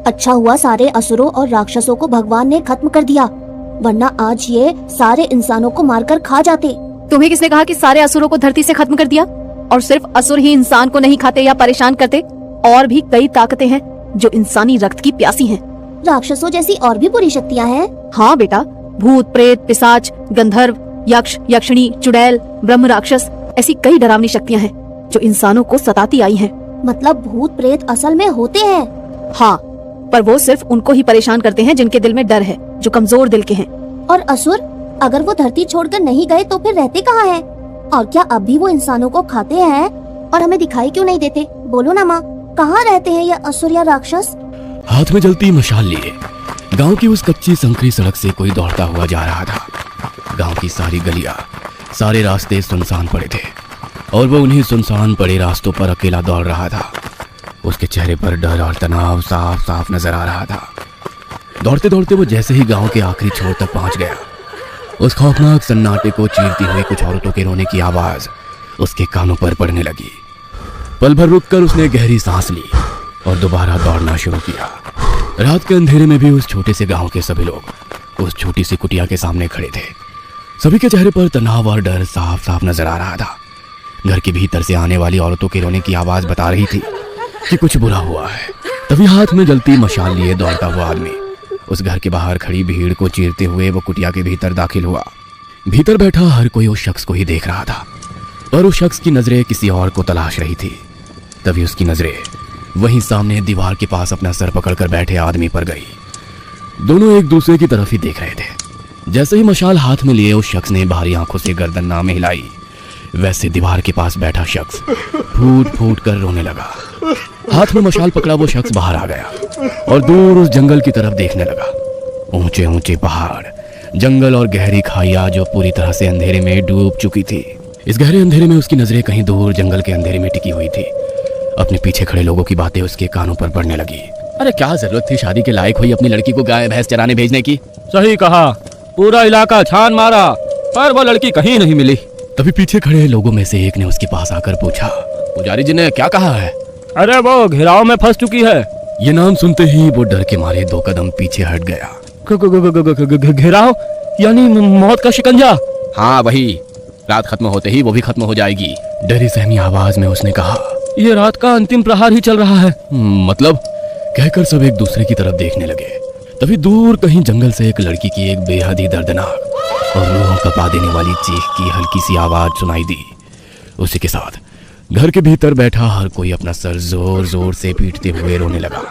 अच्छा हुआ सारे असुरों और राक्षसों को भगवान ने खत्म कर दिया, वरना आज ये सारे इंसानों को मारकर खा जाते। तुम्हें किसने कहा कि सारे असुरों को धरती से खत्म कर दिया? और सिर्फ असुर ही इंसान को नहीं खाते या परेशान करते, और भी कई ताकतें हैं जो इंसानी रक्त की प्यासी हैं। राक्षसों जैसी और भी बुरी शक्तियाँ हैं? हाँ बेटा, भूत, प्रेत, पिशाच, गंधर्व, यक्ष, यक्षिणी, चुड़ैल, ब्रह्म राक्षस, ऐसी कई डरावनी शक्तियाँ हैं जो इंसानों को सताती आई हैं। मतलब भूत प्रेत असल में होते हैं? हाँ, पर वो सिर्फ उनको ही परेशान करते हैं जिनके दिल में डर है, जो कमजोर दिल के हैं। और असुर, अगर वो धरती छोड़कर नहीं गए तो फिर रहते कहाँ हैं? और क्या अब भी वो इंसानों को खाते हैं और हमें दिखाई क्यों नहीं देते? बोलो ना माँ, कहाँ रहते हैं ये असुर या राक्षस? हाथ में जलती मशाल लिए गांव की उस कच्ची संकरी सड़क से कोई दौड़ता हुआ जा रहा था। गांव की सारी गलियां, सारे रास्ते सुनसान पड़े थे और वो उन्हीं सुनसान पड़े रास्तों पर अकेला दौड़ रहा था। उसके चेहरे पर डर और तनाव साफ साफ नजर आ रहा था। दौड़ते दौड़ते वो जैसे ही गांव के आखिरी छोर तक पहुंच गया, उस खौफनाक सन्नाटे को चीरती हुई कुछ औरतों के रोने की आवाज उसके कानों पर पड़ने लगी। पल भर रुककर उसने गहरी सांस ली और दोबारा दौड़ना शुरू किया। रात के अंधेरे में भी उस छोटे से गांव के सभी लोग उस छोटी सी कुटिया के सामने खड़े थे। सभी के चेहरे पर तनाव और डर साफ साफ नजर आ रहा था। घर के भीतर से आने वाली औरतों के रोने की आवाज बता रही थी कि कुछ बुरा हुआ है। तभी हाथ में जलती मशाल लिए दौड़ता हुआ आदमी उस घर के बाहर खड़ी भीड़ को चीरते हुए वो कुटिया के भीतर दाखिल हुआ। भीतर बैठा हर कोई उस शख्स को ही देख रहा था, पर उस शख्स की नजरें किसी और को तलाश रही थी। तभी उसकी नजरें वहीं सामने दीवार के पास अपना सर पकड़कर बैठे आदमी पर गई। दोनों एक दूसरे की तरफ ही देख रहे थे। जैसे ही मशाल हाथ में लिए उस शख्स ने भारी आंखों से गर्दन ना में हिलाई, वैसे दीवार के पास बैठा शख्स फूट फूट कर रोने लगा। हाथ में मशाल पकड़ा वो शख्स बाहर आ गया और दूर उस जंगल की तरफ देखने लगा। ऊंचे ऊंचे पहाड़, जंगल और गहरी खाइयां जो पूरी तरह से अंधेरे में डूब चुकी थी। इस गहरे अंधेरे में उसकी नजरें कहीं दूर जंगल के अंधेरे में टिकी हुई थी। अपने पीछे खड़े लोगों की बातें उसके कानों पर पड़ने लगी। अरे क्या जरूरत थी शादी के लायक हुई अपनी लड़की को गाय भैंस चराने भेजने की? सही कहा, पूरा इलाका छान मारा पर वो लड़की कहीं नहीं मिली। तभी पीछे खड़े लोगों में से एक ने उसके पास आकर पूछा, पुजारी जी ने क्या कहा है? अरे वो घेराव में फंस चुकी है। ये नाम सुनते ही वो डर के मारे 2 कदम पीछे हट गया। घेराव यानी मौत का शिकंजा? हाँ वही, रात खत्म होते ही वो भी खत्म हो जाएगी। डरी सहमी आवाज में उसने कहा, ये रात का अंतिम प्रहार ही चल रहा है। मतलब? कहकर सब एक दूसरे की तरफ देखने लगे। तभी दूर कहीं जंगल से एक लड़की की एक बेहद ही दर्दनाक और रूह कपा देने वाली चीख की हल्की सी आवाज सुनाई दी। उसी के साथ घर के भीतर बैठा हर कोई अपना सर जोर जोर से पीटते हुए रोने लगा।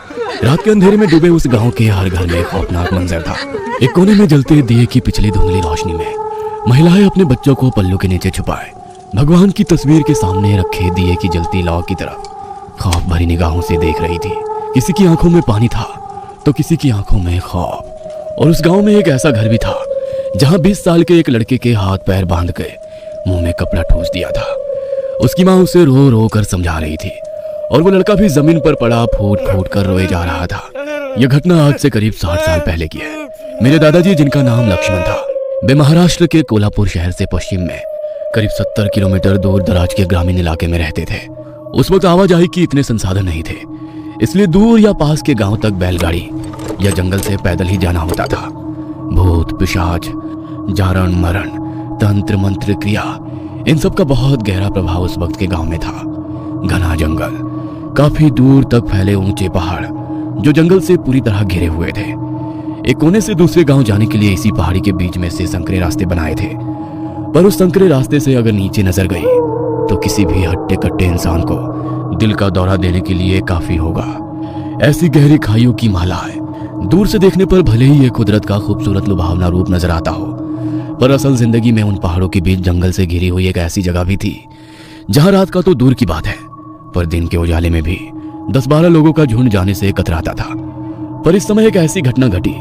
रात के अंधेरे में डूबे उस गांव के हर घर में खौफनाक मंजर था। एक कोने में जलते दिए की पिछली धुंधली रोशनी में महिलाएं अपने बच्चों को पल्लू के नीचे छुपाए भगवान की तस्वीर के सामने रखे दिए की जलती लौ की तरफ खौफ भरी निगाहों से देख रही थी। किसी की आंखों में पानी था तो किसी की आंखों में खौफ। और उस गांव में एक ऐसा घर भी था जहां 20 साल के एक लड़के के हाथ पैर बांध के मुंह में कपड़ा ठूस दिया था। उसकी माँ उसे रो रो कर समझा रही थी और वो लड़का भी जमीन पर पड़ा फूट फूट कर रोए जा रहा था। यह घटना आज से करीब 60 साल पहले की है। मेरे दादाजी, जिनका नाम लक्ष्मण था, वे महाराष्ट्र के कोल्हापुर शहर से पश्चिम में करीब 70 किलोमीटर दूर दराज के ग्रामीण इलाके में रहते थे। उस वक्त आवाजाही की इतने संसाधन नहीं थे, इसलिए दूर या पास के गांव तक बैलगाड़ी या जंगल से पैदल ही जाना होता था। भूत, पिशाच, जारण मरण, तंत्र मंत्र क्रिया, इन सब का बहुत गहरा प्रभाव उस वक्त के गांव में था। घना जंगल, काफी दूर तक फैले ऊंचे पहाड़ जो जंगल से पूरी तरह घिरे हुए थे। एक कोने से दूसरे गांव जाने के लिए इसी पहाड़ी के बीच में से संकरे रास्ते बनाए थे, पर उस संकरे रास्ते से अगर नीचे नजर गई तो किसी भी हट्टे कट्टे इंसान को दिल का दौरा देने के लिए काफी होगा। ऐसी गहरी खाइयों की माला है। दूर से देखने पर भले ही ये कुदरत का खूबसूरत लुभावना रूप नजर आता हो, पर असल जिंदगी में उन पहाड़ों के बीच जंगल से घिरी हुई एक ऐसी जगह भी थी जहां रात का तो दूर की बात है, पर दिन के उजाले में भी 10-12 लोगों का झुंड जाने से कतराता था। पर इस समय एक ऐसी घटना घटी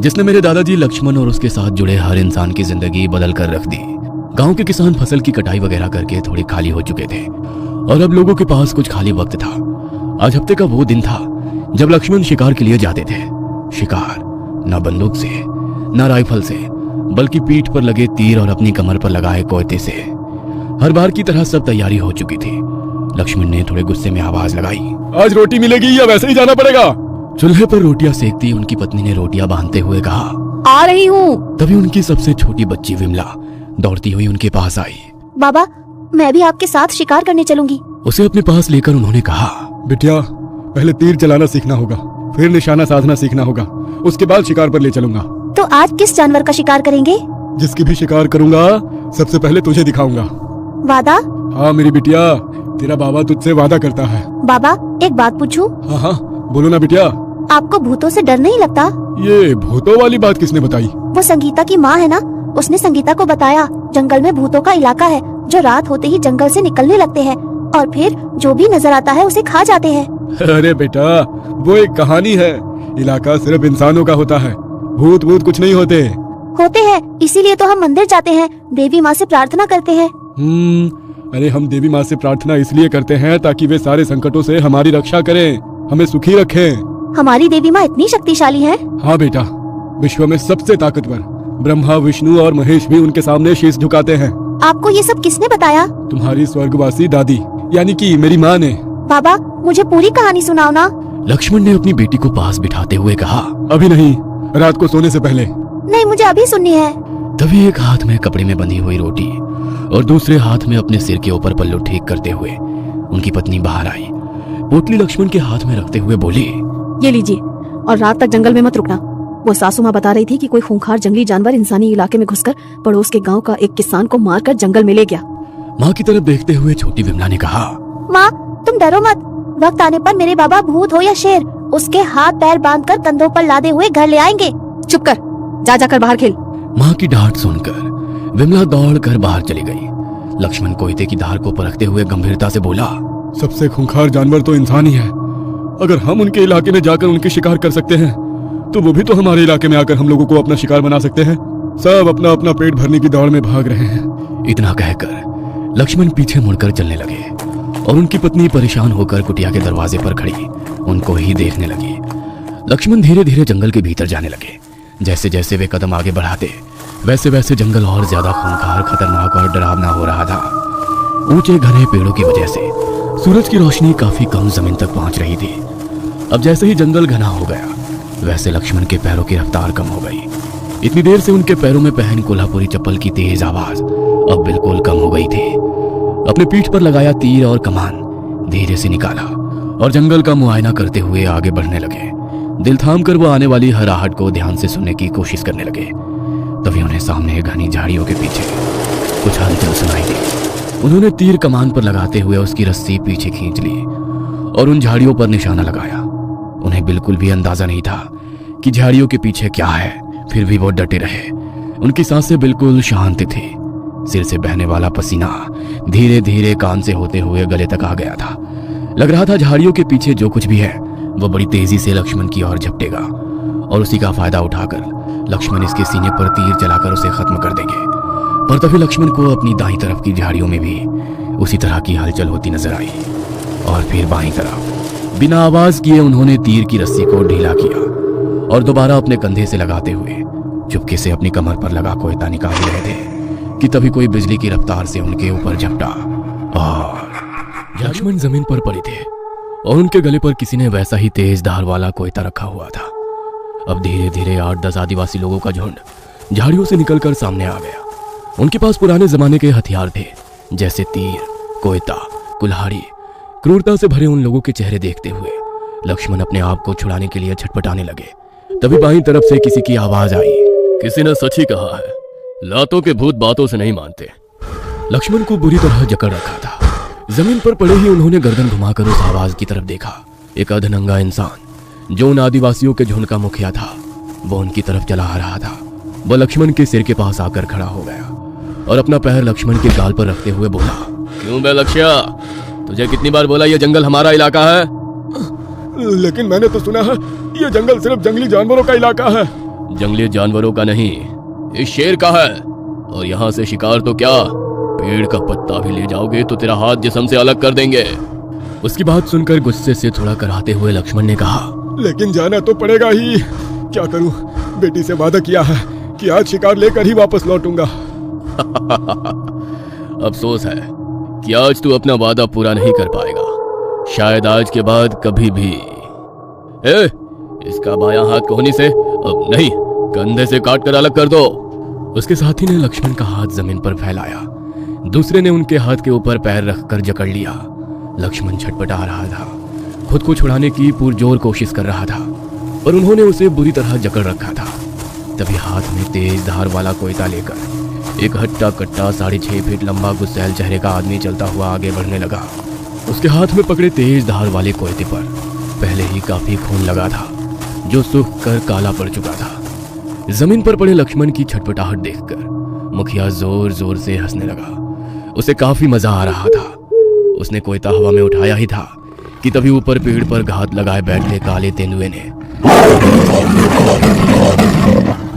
जिसने मेरे दादाजी लक्ष्मण और उसके साथ जुड़े हर इंसान की जिंदगी बदल कर रख दी। गांव के किसान फसल की कटाई वगैरह करके थोड़े खाली हो चुके थे और अब लोगों के पास कुछ खाली वक्त था। आज हफ्ते का वो दिन था जब लक्ष्मण शिकार के लिए जाते थे। शिकार न बंदूक से, न राइफल से, बल्कि पीठ पर लगे तीर और अपनी कमर पर लगाए कोयते से। हर बार की तरह सब तैयारी हो चुकी थी। लक्ष्मण ने थोड़े गुस्से में आवाज लगाई, आज रोटी मिलेगी या वैसे ही जाना पड़ेगा? चूल्हे पर रोटियां सेकती उनकी पत्नी ने रोटियां बांधते हुए कहा, आ रही हूँ। तभी उनकी सबसे छोटी बच्ची विमला दौड़ती हुई उनके पास आई। बाबा, मैं भी आपके साथ शिकार करने चलूंगी। उसे अपने पास लेकर उन्होंने कहा, बिटिया, पहले तीर चलाना सीखना होगा, फिर निशाना साधना सीखना होगा, उसके बाद शिकार पर ले चलूंगा। तो आज किस जानवर का शिकार करेंगे? जिसकी भी शिकार करूंगा सबसे पहले तुझे दिखाऊंगा। वादा? हाँ मेरी बिटिया, तेरा बाबा तुझसे वादा करता है। बाबा, एक बात पूछूं? हाँ हाँ, बोलो ना बिटिया। आपको भूतों से डर नहीं लगता? ये भूतों वाली बात किसने बताई? वो संगीता की माँ है ना, उसने संगीता को बताया जंगल में भूतों का इलाका है जो रात होते ही जंगल से निकलने लगते हैं और फिर जो भी नजर आता है उसे खा जाते हैं। अरे बेटा, वो एक कहानी है। इलाका सिर्फ इंसानों का होता है, भूत भूत कुछ नहीं होते। होते हैं, इसीलिए तो हम मंदिर जाते हैं, देवी माँ से प्रार्थना करते हैं। अरे हम देवी माँ से प्रार्थना इसलिए करते हैं ताकि वे सारे संकटों से हमारी रक्षा करें, हमें सुखी रखें। हमारी देवी माँ इतनी शक्तिशाली है? हाँ बेटा, विश्व में सबसे ताकतवर ब्रह्मा, विष्णु और महेश भी उनके सामने शीश झुकाते हैं। आपको ये सब किसने बताया? तुम्हारी स्वर्गवासी दादी, यानी कि मेरी माँ ने। बाबा, मुझे पूरी कहानी सुनाओ ना। लक्ष्मण ने अपनी बेटी को पास बिठाते हुए कहा, अभी नहीं, रात को सोने से पहले। नहीं, मुझे अभी सुननी है। तभी एक हाथ में कपड़े में बंधी हुई रोटी और दूसरे हाथ में अपने सिर के ऊपर पल्लू ठीक करते हुए उनकी पत्नी बाहर आई। पोटली लक्ष्मण के हाथ में रखते हुए बोली, ये लीजिए, और रात तक जंगल में मत रुकना। वो सासू माँ बता रही थी कि कोई खूंखार जंगली जानवर इंसानी इलाके में घुसकर पड़ोस के गांव का एक किसान को मारकर जंगल में ले गया। माँ की तरफ देखते हुए छोटी विमला ने कहा, माँ, तुम डरो मत। वक्त आने पर मेरे बाबा भूत हो या शेर, उसके हाथ पैर बांधकर कंधों पर लादे हुए घर ले आएंगे। चुप कर, जा जाकर बाहर खेल। माँ की डांट सुनकर विमला दौड़कर बाहर चली गई। लक्ष्मण कोयते की धार को परखते हुए गंभीरता से बोला, सबसे खूंखार जानवर तो इंसान ही है। अगर हम उनके इलाके में जाकर उनके शिकार कर सकते हैं तो वो भी तो हमारे इलाके में आकर हम लोगों को अपना शिकार बना सकते हैं। सब अपना अपना पेट भरने की दौड़ में भाग रहे हैं। इतना कहकर लक्ष्मण पीछे मुड़कर चलने लगे और उनकी पत्नी परेशान होकर कुटिया के दरवाजे पर खड़ी उनको ही देखने लगी। लक्ष्मण धीरे धीरे जंगल के भीतर जाने लगे। जैसे जैसे वे कदम आगे बढ़ाते वैसे वैसे जंगल और ज्यादा खूंखार, खतरनाक और डरावना हो रहा था। ऊंचे घने पेड़ों की वजह से सूरज की रोशनी काफी कम जमीन तक पहुंच रही थी। अब जैसे ही जंगल घना हो गया वैसे लक्ष्मण के पैरों की रफ्तार कम हो गई। इतनी देर से उनके पैरों में पहन कोल्हापुरी चप्पल की तेज आवाज अब बिल्कुल कम हो गई थी। अपने पीठ पर लगाया तीर और कमान धीरे से निकाला और जंगल का मुआयना करते हुए आगे बढ़ने लगे। दिल थाम कर वो आने वाली हर आहट को ध्यान से सुनने की कोशिश करने लगे। तभी उन्हें सामने घनी झाड़ियों के पीछे कुछ हलचल सुनाई दी। उन्होंने तीर कमान पर लगाते हुए उसकी रस्सी पीछे खींच ली और उन झाड़ियों पर निशाना लगाया। उन्हें बिल्कुल भी अंदाजा नहीं था कि झाड़ियों के पीछे क्या है, फिर भी वो डटे रहे। उनकी सांसें बिल्कुल शांत थी। सिर से बहने वाला पसीना धीरे धीरे कान से होते हुए गले तक आ गया था। लग रहा था झाड़ियों के पीछे जो कुछ भी है वो बड़ी तेजी से लक्ष्मण की ओर झपटेगा और उसी का फायदा उठाकर लक्ष्मण इसके सीने पर तीर चलाकर उसे खत्म कर देंगे। पर तभी लक्ष्मण को अपनी दाईं तरफ की झाड़ियों में भी उसी तरह की हलचल होती नजर आई और फिर बाईं तरफ बिना आवाज किए उन्होंने तीर की रस्सी को ढीला किया और दोबारा अपने कंधे से लगाते हुए चुपके से अपनी कमर पर लगा कोयता निकाल रहे थे कि तभी कोई बिजली की रफ्तार से उनके ऊपर झपटा और लक्ष्मण जमीन पर पड़े थे और उनके गले पर किसी ने वैसा ही तेज धार वाला कोयता रखा हुआ था। अब धीरे धीरे 8-10 आदिवासी लोगों का झुंड झाड़ियों से निकलकर सामने आ गया। उनके पास पुराने जमाने के हथियार थे, जैसे तीर, कोयता, कुल्हाड़ी। क्रूरता से भरे उन लोगों के चेहरे देखते हुए लक्ष्मण अपने आप को छुड़ाने के लिए छटपटाने लगे। तभी बाईं तरफ से किसी की आवाज आई, किसी ने सच ही कहा है, लातों के भूत बातों से नहीं मानते। लक्ष्मण को बुरी तरह जकड़ रखा था। जमीन पर पड़े ही उन्होंने गर्दन घुमाकर उस आवाज की तरफ देखा। एक अधनंगा इंसान जो उन आदिवासियों के झुंड का मुखिया था वो उनकी तरफ चला आ रहा था। वह लक्ष्मण के सिर के पास आकर खड़ा हो गया और अपना पैर लक्ष्मण के गाल पर रखते हुए बोला, क्यों बे लक्ष्या, तुझे कितनी बार बोला ये जंगल हमारा इलाका है? लेकिन मैंने तो सुना है ये जंगल सिर्फ जंगली जानवरों का इलाका है। जंगली जानवरों का नहीं, इस शेर का है। और यहाँ से शिकार तो क्या, पेड़ का पत्ता भी ले जाओगे तो तेरा हाथ जिस्म से अलग कर देंगे। उसकी बात सुनकर गुस्से से थोड़ा कराते हुए लक्ष्मण ने कहा, लेकिन जाना तो पड़ेगा ही। क्या करूं, बेटी से वादा किया है कि आज शिकार लेकर ही वापस लौटूंगा। अफसोस है कि आज तू अपना वादा पूरा नहीं कर पाएगा। शायद आज के बाद कभी भी। इसका बायां हाथ कोहनी से नहीं, कंधे से काट कर अलग कर दो। उसके साथी ने लक्ष्मण का हाथ जमीन पर फैलाया, दूसरे ने उनके हाथ के ऊपर पैर रखकर जकड़ लिया। लक्ष्मण छटपटा रहा था, खुद को छुड़ाने की पुरजोर कोशिश कर रहा था, पर उन्होंने उसे बुरी तरह जकड़ रखा था। तभी हाथ में तेज धार वाला कोयता लेकर एक हट्टा कट्टा 6.5 फीट लंबा गुस्सैल चेहरे का आदमी चलता हुआ आगे बढ़ने लगा। उसके हाथ में पकड़े तेज धार वाले कोयते पर पहले ही काफी खून लगा था, जो सूख कर काला पड़ चुका था। जमीन पर पड़े लक्ष्मण की छटपटाहट देखकर मुखिया जोर जोर से हंसने लगा। उसे काफी मजा आ रहा था। उसने कोयता हवा में उठाया ही था कि तभी ऊपर पेड़ पर घात लगाए बैठे काले तेंदुए ने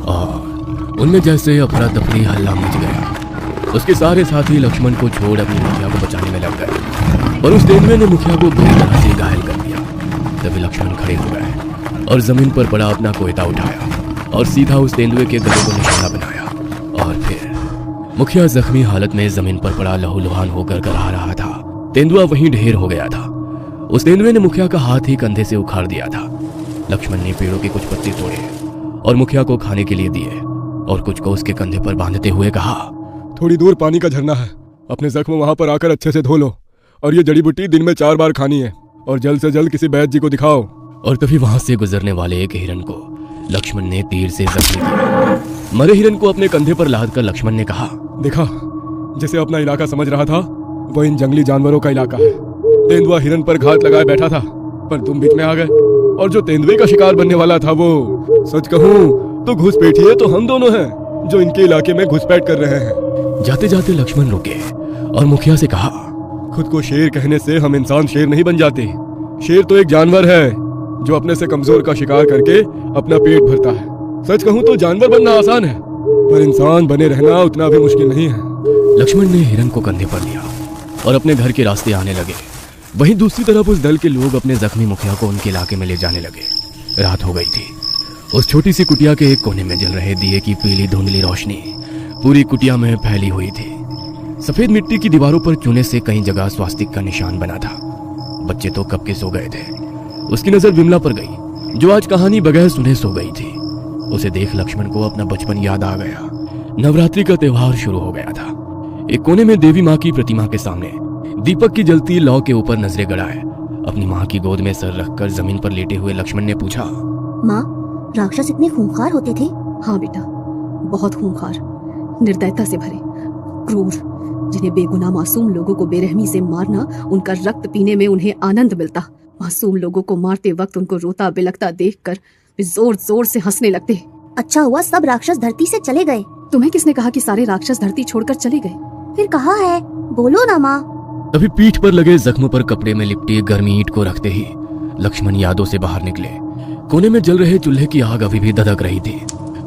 और उनमें जैसे अफरा तफरी हल्ला मच गया। उसके सारे साथी लक्ष्मण को छोड़ अपनी मुखिया को बचाने में लग गए, पर उस तेंदुए ने मुखिया को बुरी तरह से घायल कर दिया। तभी लक्ष्मण खड़े हो गए और जमीन पर पड़ा अपना कोयता उठाया और सीधा उस तेंदुए के गले को निशाना बनाया। और फिर मुखिया जख्मी हालत में जमीन पर पड़ा लहूलुहान होकर कराह रहा था। तेंदुआ वहीं ढेर हो गया था। उस तेंदुए ने मुखिया का हाथ ही कंधे से उखाड़ दिया था। लक्ष्मण ने पेड़ों के कुछ पत्ते तोड़े और मुखिया को खाने के लिए दिए और कुछ को उसके कंधे पर बांधते हुए कहा, थोड़ी दूर पानी का झरना है, अपने जख्म वहां पर आकर अच्छे से धो लो, और ये जड़ी बूटी दिन में 4 बार खानी है, और जल्द से जल्द किसी वैद्य जी को दिखाओ। और तभी वहां से गुजरने वाले एक हिरन को लक्ष्मण ने तीर से जख्मी किया। मरे हिरन को अपने कंधे पर लाद कर लक्ष्मण ने कहा, देखा, जिसे अपना इलाका समझ रहा था वो इन जंगली जानवरों का इलाका है। तेंदुआ हिरन पर घात लगाए बैठा था, पर तुम बीच में आ गए, और जो तेंदुए का शिकार बनने वाला था वो, सच कहूँ तो घुसपैठिए तो हम दोनों हैं जो इनके इलाके में घुसपैठ कर रहे हैं। जाते जाते लक्ष्मण रुके और मुखिया से कहा, खुद को शेर कहने से हम इंसान शेर नहीं बन जाते। शेर तो एक जानवर है जो अपने से कमजोर का शिकार करके अपना पेट भरता है। सच कहूँ तो जानवर बनना आसान है, पर इंसान बने रहना उतना भी मुश्किल नहीं है। लक्ष्मण ने हिरन को कंधे पर लिया और अपने घर के रास्ते आने लगे। वहीं दूसरी तरफ उस दल के लोग अपने जख्मी मुखिया को उनके इलाके में ले जाने लगे। रात हो गई थी। उस छोटी सी कुटिया के एक कोने में जल रहे दिए की पीली धुंधली रोशनी पूरी कुटिया में फैली हुई थी। सफेद मिट्टी की दीवारों पर चूने से कई जगह स्वास्तिक का निशान बना था। बच्चे तो कब के सो गए थे। उसकी नजर विमला पर गई, जो आज कहानी बगैर सुने सो गई थी। उसे देख लक्ष्मण को अपना बचपन याद आ गया। नवरात्रि का त्योहार शुरू हो गया था। एक कोने में देवी माँ की प्रतिमा के सामने दीपक की जलती लौ के ऊपर नजरें गड़ाए अपनी माँ की गोद में सर रखकर जमीन पर लेटे हुए लक्ष्मण ने पूछा, माँ, राक्षस इतने खूंखार होते थे? हाँ बेटा, बहुत खूंखार, निर्दयता से भरे, क्रूर, जिन्हें बेगुनाह मासूम लोगों को बेरहमी से मारना, उनका रक्त पीने में उन्हें आनंद मिलता। मासूम लोगों को मारते वक्त उनको रोता बिलखता देखकर वे जोर जोर से हंसने लगते। अच्छा हुआ सब राक्षस धरती से चले गए। तुम्हें किसने कहा कि सारे राक्षस धरती छोड़कर चले गए? फिर कहाँ है? बोलो ना माँ। तभी पीठ पर लगे जख्म पर कपड़े में लिपटी गर्मी ईंट को रखते ही लक्ष्मण यादों से बाहर निकले। कोने में जल रहे चूल्हे की आग अभी भी धधक रही थी।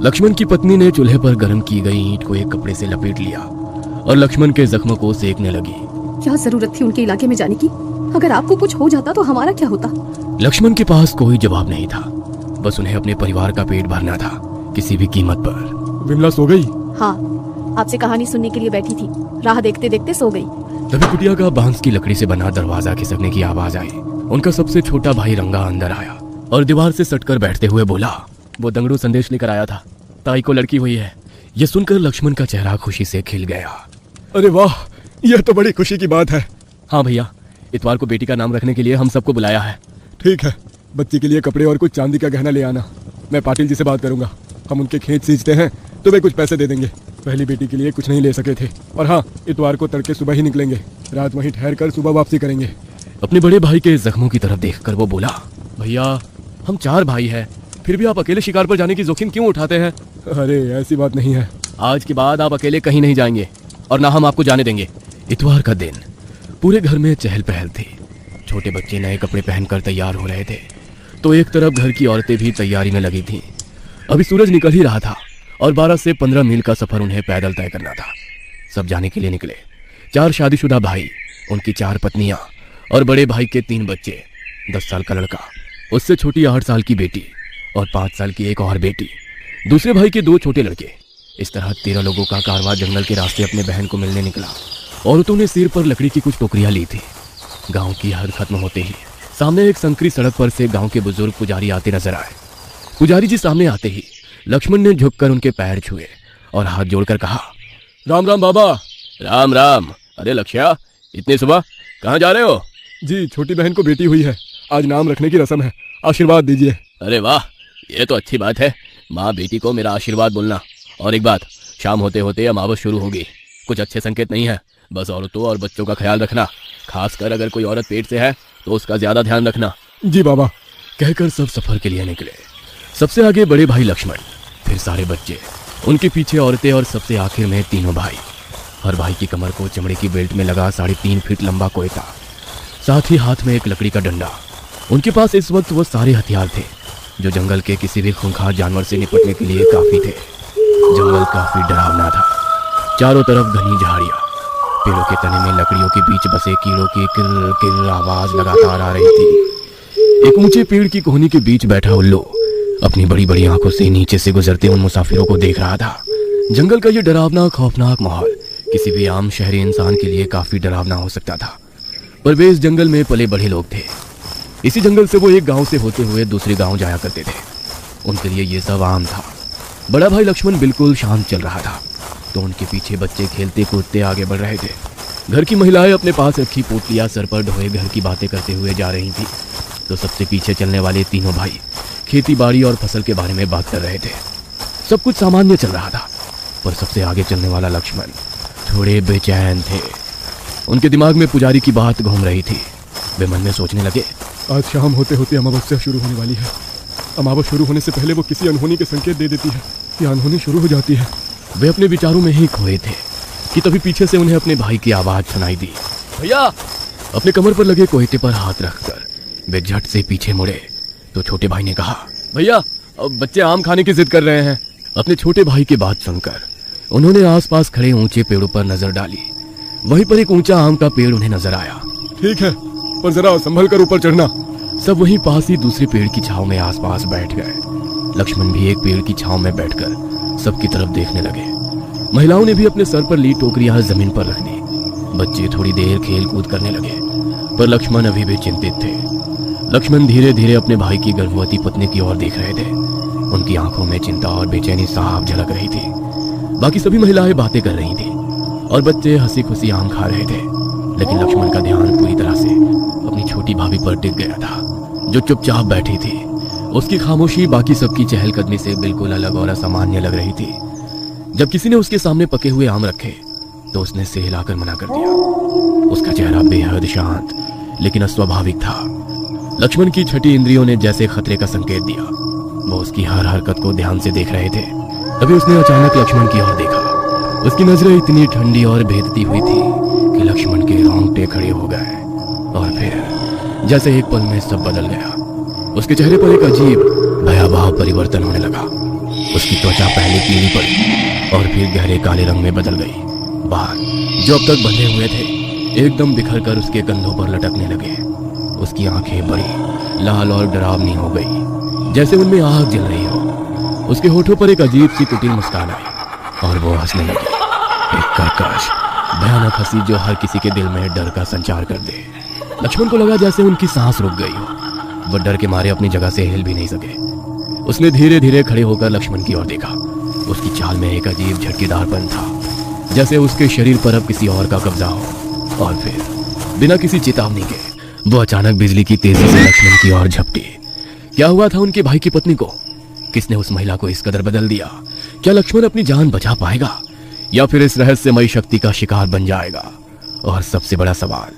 लक्ष्मण की पत्नी ने चूल्हे पर गर्म की गई ईंट को एक कपड़े से लपेट लिया और लक्ष्मण के जख्म को सेकने लगी। क्या जरूरत थी उनके इलाके में जाने की? अगर आपको कुछ हो जाता तो हमारा क्या होता? लक्ष्मण के पास कोई जवाब नहीं था। बस उन्हें अपने परिवार का पेट भरना था, किसी भी कीमत पर। विमला सो गई? हाँ, आपसे कहानी सुनने के लिए बैठी थी, राह देखते देखते सो गई। तभी कुटिया का बांस की लकड़ी से बना दरवाजा खिसकने की आवाज आई। उनका सबसे छोटा भाई रंगा अंदर आया और दीवार से सटकर बैठते हुए बोला, वो दंगड़ू संदेश लेकर आया था, ताई को लड़की हुई है। ये सुनकर लक्ष्मण का चेहरा खुशी से खिल गया। अरे वाह, यह तो बड़ी खुशी की बात है। हाँ भैया, इतवार को बेटी का नाम रखने के लिए हम सबको बुलाया है। ठीक है, बच्ची के लिए कपड़े और कुछ चांदी का गहना ले आना। मैं पाटिल जी से बात करूंगा, हम उनके खेत सींचते हैं तो वे कुछ पैसे दे देंगे। पहली बेटी के लिए कुछ नहीं ले सके थे। और हाँ, इतवार को तड़के सुबह ही निकलेंगे, रात वहीं ठहर कर सुबह वापसी करेंगे। अपने बड़े भाई के जख्मों की तरफ देखकर वो बोला, भैया हम 4 भाई हैं, फिर भी आप अकेले शिकार पर जाने की जोखिम क्यों उठाते हैं? अरे ऐसी बात नहीं है। आज के बाद आप अकेले कहीं नहीं जाएंगे और ना हम आपको जाने देंगे। इतवार का दिन पूरे घर में चहल पहल थी। छोटे बच्चे नए कपड़े पहनकर तैयार हो रहे थे तो एक तरफ घर की औरतें भी तैयारी में लगी थीं। अभी सूरज निकल ही रहा था और 12 से 15 मील का सफर उन्हें पैदल तय करना था। सब जाने के लिए निकले। 4 शादीशुदा भाई, उनकी 4 पत्नियां और बड़े भाई के 3 बच्चे, 10 साल का लड़का, उससे छोटी 8 साल की बेटी और 5 साल की एक और बेटी, दूसरे भाई के 2 छोटे लड़के। इस तरह 13 लोगों का कारवां जंगल के रास्ते अपने बहन को मिलने निकला। औरतों ने सिर पर लकड़ी की कुछ टोकरियां ली थी। गांव की हद खत्म होते ही सामने एक संकरी सड़क पर से गांव के बुजुर्ग पुजारी आते नजर आए। पुजारी जी सामने आते ही लक्ष्मण ने झुककर उनके पैर छुए और हाथ जोड़कर कहा, राम राम बाबा। राम राम। अरे लक्ष्या, इतनी सुबह कहाँ जा रहे हो? जी, छोटी बहन को बेटी हुई है, आज नाम रखने की रस्म है, आशीर्वाद दीजिए। अरे वाह, ये तो अच्छी बात है। माँ बेटी को मेरा आशीर्वाद बोलना। और एक बात, शाम होते होते अमावस शुरू होगी, कुछ अच्छे संकेत नहीं है। बस औरतों और बच्चों का ख्याल रखना, खासकर अगर कोई औरत पेट से है तो उसका ज्यादा ध्यान रखना। जी बाबा। कहकर सब सफर के लिए निकले। सबसे आगे बड़े भाई लक्ष्मण, फिर सारे बच्चे, उनके पीछे औरतें और सबसे आखिर में तीनों भाई। हर भाई की कमर को चमड़े की बेल्ट में लगा 3.5 फीट लंबा कोयता, साथ ही हाथ में एक लकड़ी का डंडा। उनके पास इस वक्त वो सारे हथियार थे जो जंगल के किसी भी खूंखार जानवर से निपटने के लिए काफी थे। जंगल काफी डरावना था, चारों तरफ घनी झाड़ियां, पेड़ों के तने में लकड़ियों के बीच बसे कीड़ों की किर किर आवाज लगातार आ रही थी। एक ऊंचे पेड़ की कोहनी के बीच बैठा उल्लू अपनी बड़ी बड़ी आंखों से नीचे से गुजरते उन मुसाफिरों को देख रहा था। जंगल का ये डरावना खौफनाक माहौल किसी भी आम शहरी इंसान के लिए काफी डरावना हो सकता था, पर वे इस जंगल में पले बढ़े लोग थे। इसी जंगल से वो एक गांव से होते हुए दूसरे गांव जाया करते थे। उनके लिए ये सब आम था। बड़ा भाई लक्ष्मण बिल्कुल शांत चल रहा था, तो उनके पीछे बच्चे खेलते कूदते आगे बढ़ रहे थे। घर की महिलाएं अपने पास रखी पोटलियां सर पर ढोए घर की बातें करते हुए जा रही थी, तो सबसे पीछे चलने वाले तीनों भाई खेती बाड़ी और फसल के बारे में बात कर रहे थे। सब कुछ सामान्य चल रहा था, पर सबसे आगे चलने वाला लक्ष्मण थोड़े बेचैन थे। उनके दिमाग में पुजारी की बात घूम रही थी। वे मन में सोचने लगे, आज शाम होते होते अमावस्या शुरू होने वाली है। अमावस शुरू होने से पहले वो किसी अनहोनी के संकेत दे देती है या अनहोनी शुरू हो जाती है। वे अपने विचारों में ही खोए थे कि तभी पीछे से उन्हें अपने भाई की आवाज सुनाई दी। भैया! अपने कमर पर लगे कोयते पर हाथ रखकर वे झट से पीछे मुड़े तो छोटे भाई ने कहा, भैया अब बच्चे आम खाने की जिद कर रहे हैं। अपने छोटे भाई की बात सुनकर उन्होंने आसपास खड़े ऊंचे पेड़ों पर नजर डाली। वहीं पर एक ऊंचा आम का पेड़ उन्हें नजर आया। ठीक है, पर जरा संभल कर ऊपर चढ़ना। सब वहीं पास ही दूसरे पेड़ की छांव में आसपास बैठ गए। लक्ष्मण भी एक पेड़ की छांव में बैठकर सबकी तरफ देखने लगे। महिलाओं ने भी अपने सर पर ली टोकरियां जमीन पर रख दी। बच्चे थोड़ी देर खेल कूद करने लगे, पर लक्ष्मण अभी भी चिंतित थे। लक्ष्मण धीरे धीरे अपने भाई की गर्भवती पत्नी की ओर देख रहे थे। उनकी आंखों में चिंता और बेचैनी साफ झलक रही थी। बाकी सभी महिलाएं बातें कर रही थी और बच्चे हंसी खुशी आम खा रहे थे, लेकिन लक्ष्मण का ध्यान पूरी तरह से अपनी छोटी भाभी पर टिक गया था, जो चुपचाप बैठी थी। उसकी खामोशी बाकी सबकी चहलकदमी से बिल्कुल अलग और असामान्य लग रही थी। जब किसी ने उसके सामने पके हुए आम रखे तो उसने सिर हिलाकर मना कर दिया। उसका चेहरा बेहद शांत लेकिन अस्वाभाविक था। लक्ष्मण की छठी इंद्रियों ने जैसे खतरे का संकेत दिया। वो उसकी हर हरकत को ध्यान से देख रहे थे। तभी उसने अचानक लक्ष्मण की ओर देखा। उसकी नजरें इतनी ठंडी और भेदती हुई थी कि लक्ष्मण के रोंगटे खड़े हो गए और फिर जैसे एक पल में सब बदल गया। उसके चेहरे पर एक अजीब भयावह परिवर्तन होने लगा। उसकी त्वचा पहले पीली पड़ी और फिर गहरे काले रंग में बदल गई। बाल जो अब तक बंधे हुए थे एकदम बिखर कर उसके कंधों पर लटकने लगे। उसकी आंखें बड़ी लाल और डरावनी हो गई, जैसे उनमें आग जल रही हो। उसके होठों पर एक अजीब सी कुटिल मुस्कान आई और वो हंसने लगी, एक कर्कश भयानक हंसी जो हर किसी के दिल में डर का संचार कर दे। लक्ष्मण को लगा जैसे उनकी सांस रुक गई हो। वो डर के मारे अपनी जगह से हिल भी नहीं सके। उसने धीरे धीरे खड़े होकर लक्ष्मण की ओर देखा। उसकी चाल में एक अजीब झटकेदारपन था, जैसे उसके शरीर पर अब किसी और का कब्जा हो। और फिर बिना किसी चेतावनी के वो अचानक बिजली की तेजी से लक्ष्मण की ओर झपटी। क्या हुआ था उनके भाई की पत्नी को? किसने उस महिला को इस कदर बदल दिया? क्या लक्ष्मण अपनी जान बचा पाएगा या फिर इस रहस्यमयी शक्ति का शिकार बन जाएगा? और सबसे बड़ा सवाल,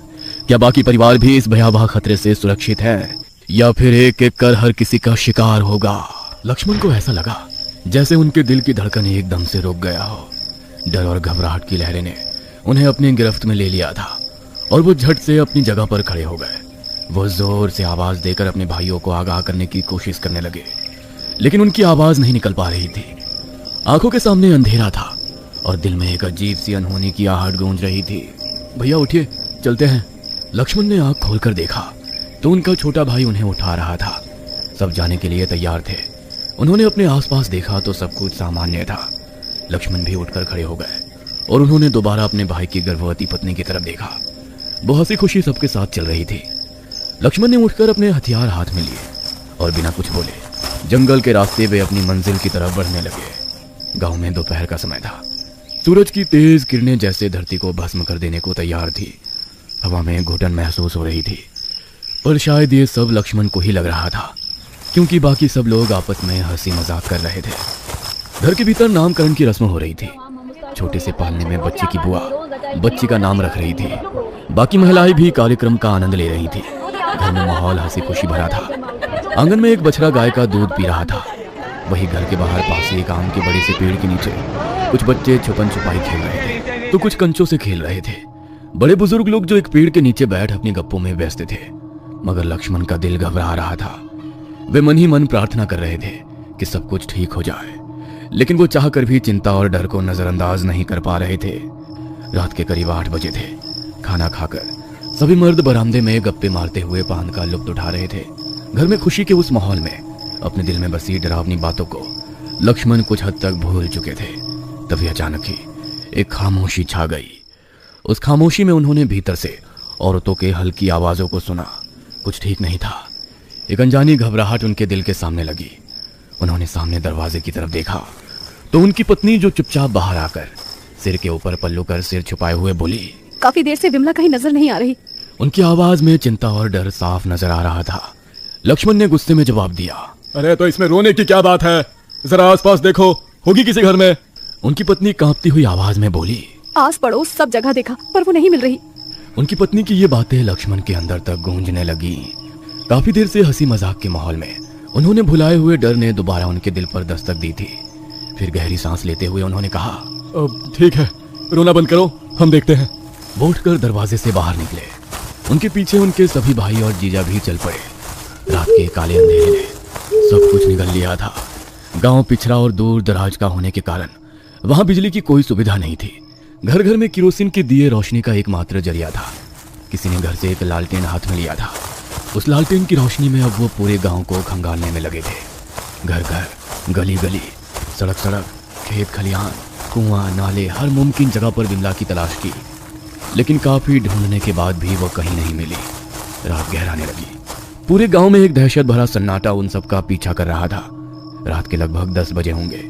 क्या बाकी परिवार भी इस भयावह खतरे से सुरक्षित है या फिर एक एक कर हर किसी का शिकार होगा? लक्ष्मण को ऐसा लगा जैसे उनके दिल की धड़कन एकदम से रुक गया हो। डर और घबराहट की लहरें ने उन्हें अपनी गिरफ्त में ले लिया था और वो झट से अपनी जगह पर खड़े हो गए। वो जोर से आवाज देकर अपने भाइयों को आगाह करने की कोशिश करने लगे, लेकिन उनकी आवाज नहीं निकल पा रही थी। आंखों के सामने अंधेरा था और दिल में एक अजीब सी अनहोनी की आहट गूंज रही थी। भैया उठिए, चलते हैं। लक्ष्मण ने आंख खोलकर देखा तो उनका छोटा भाई उन्हें उठा रहा था। सब जाने के लिए तैयार थे। उन्होंने अपने आसपास देखा तो सब कुछ सामान्य था। लक्ष्मण भी उठकर खड़े हो गए और उन्होंने दोबारा अपने भाई की गर्भवती पत्नी की तरफ देखा। वो हंसी खुशी सबके साथ चल रही थी। लक्ष्मण ने उठकर अपने हथियार हाथ में लिए और बिना कुछ बोले जंगल के रास्ते वे अपनी मंजिल की तरफ बढ़ने लगे। गांव में दोपहर का समय था। सूरज की तेज किरणें जैसे धरती को भस्म कर देने को तैयार थी। हवा में घुटन महसूस हो रही थी, पर शायद ये सब लक्ष्मण को ही लग रहा था, क्योंकि बाकी सब लोग आपस में हंसी मजाक कर रहे थे। घर के भीतर नामकरण की रस्म हो रही थी। छोटे से पालने में बच्चे की बुआ बच्ची का नाम रख रही थी। बाकी महिलाएं भी कार्यक्रम का आनंद ले रही थी। घर में माहौल हंसी खुशी भरा था। आंगन में एक बछड़ा गाय का दूध पी रहा था। वही घर के बाहर पास एक आम के बड़े से पेड़ के नीचे कुछ बच्चे छुपन छुपाई खेल रहे थे, तो कुछ कंचों से खेल रहे थे। बड़े बुजुर्ग लोग जो एक पेड़ के नीचे बैठ अपनी गप्पों में व्यस्त थे, मगर लक्ष्मण का दिल घबरा रहा था। वे मन ही मन प्रार्थना कर रहे थे कि सब कुछ ठीक हो जाए, लेकिन वो चाहकर भी चिंता और डर को नजरअंदाज नहीं कर पा रहे थे। रात के करीब 8 बजे थे। खाना खाकर सभी मर्द बरामदे में गप्पे मारते हुए पान का लुत्फ उठा रहे थे। घर में खुशी के उस माहौल में अपने दिल में बसी डरावनी बातों को लक्ष्मण कुछ हद तक भूल चुके थे। तभी अचानक ही एक खामोशी छा गई। उस खामोशी में उन्होंने भीतर से औरतों के हल्की आवाजों को सुना। कुछ ठीक नहीं था। एक अनजानी घबराहट उनके दिल के सामने लगी। उन्होंने सामने दरवाजे की तरफ देखा तो उनकी पत्नी जो चुपचाप बाहर आकर सिर के ऊपर पल्लू कर सिर छुपाए हुए बोली, काफी देर से विमला कहीं नजर नहीं आ रही। उनकी आवाज में चिंता और डर साफ नजर आ रहा था। लक्ष्मण ने गुस्से में जवाब दिया, अरे तो इसमें रोने की क्या बात है, जरा आसपास देखो, होगी किसी घर में। उनकी पत्नी कांपती हुई आवाज में बोली, आस पड़ोस सब जगह देखा पर वो नहीं मिल रही। उनकी पत्नी की ये बातें लक्ष्मण के अंदर तक गूंजने लगी। काफी देर से हंसी मजाक के माहौल में उन्होंने भुलाए हुए डर ने दोबारा उनके दिल पर दस्तक दी थी। फिर गहरी सांस लेते हुए उन्होंने कहा, अब ठीक है, रोना बंद करो, हम देखते हैं। वो उठकर दरवाजे से बाहर निकले। उनके पीछे उनके सभी भाई और जीजा भी चल पड़े। रात के काले अंधेरे ने सब कुछ निगल लिया था। गांव पिछड़ा और दूर दराज का होने के कारण वहां बिजली की कोई सुविधा नहीं थी। घर घर में किरोसिन के दिए रोशनी का एकमात्र जरिया था। किसी ने घर से एक लालटेन हाथ में लिया था। उस लालटेन की रोशनी में अब वो पूरे गांव को खंगालने में लगे थे। घर घर, गली गली, सड़क सड़क, खेत खलिहान, कुआं, नाले, हर मुमकिन जगह पर विमला की तलाश की, लेकिन काफी ढूंढने के बाद भी वो कहीं नहीं मिली। रात गहराने लगी। पूरे गांव में एक दहशत भरा सन्नाटा उन सबका पीछा कर रहा था। रात के लगभग 10 बजे होंगे।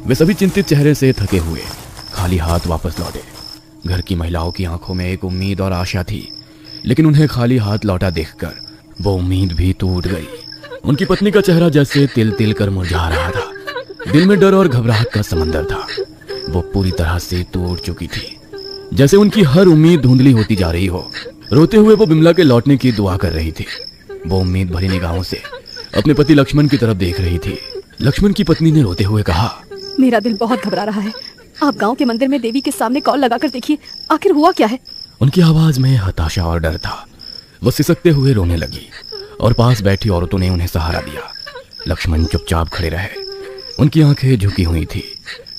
वे सभी चिंतित चेहरे से थके हुए खाली हाथ वापस लौटे। घर की महिलाओं की आंखों में एक उम्मीद और आशा थी, लेकिन उन्हें खाली हाथ लौटा देखकर वो उम्मीद भी टूट गई। उनकी पत्नी का चेहरा जैसे तिल तिल कर मुरझा रहा था। दिल में डर और घबराहट का समंदर था। वो पूरी तरह से टूट चुकी थी, जैसे उनकी हर उम्मीद धुंधली होती जा रही हो। रोते हुए वो विमला के लौटने की दुआ कर रही थी। वो उम्मीद भरी निगाहों से अपने पति लक्ष्मण की तरफ देख रही थी। लक्ष्मण की पत्नी ने रोते हुए कहा, मेरा दिल बहुत घबरा रहा है। आप गांव के मंदिर में देवी के सामने कॉल लगाकर देखिए, आखिर हुआ क्या है। उनकी आवाज में हताशा और डर था। वो सिसकते हुए रोने लगी और पास बैठी औरतों ने उन्हें सहारा दिया। लक्ष्मण चुपचाप खड़े रहे। उनकी आंखें झुकी हुई थी।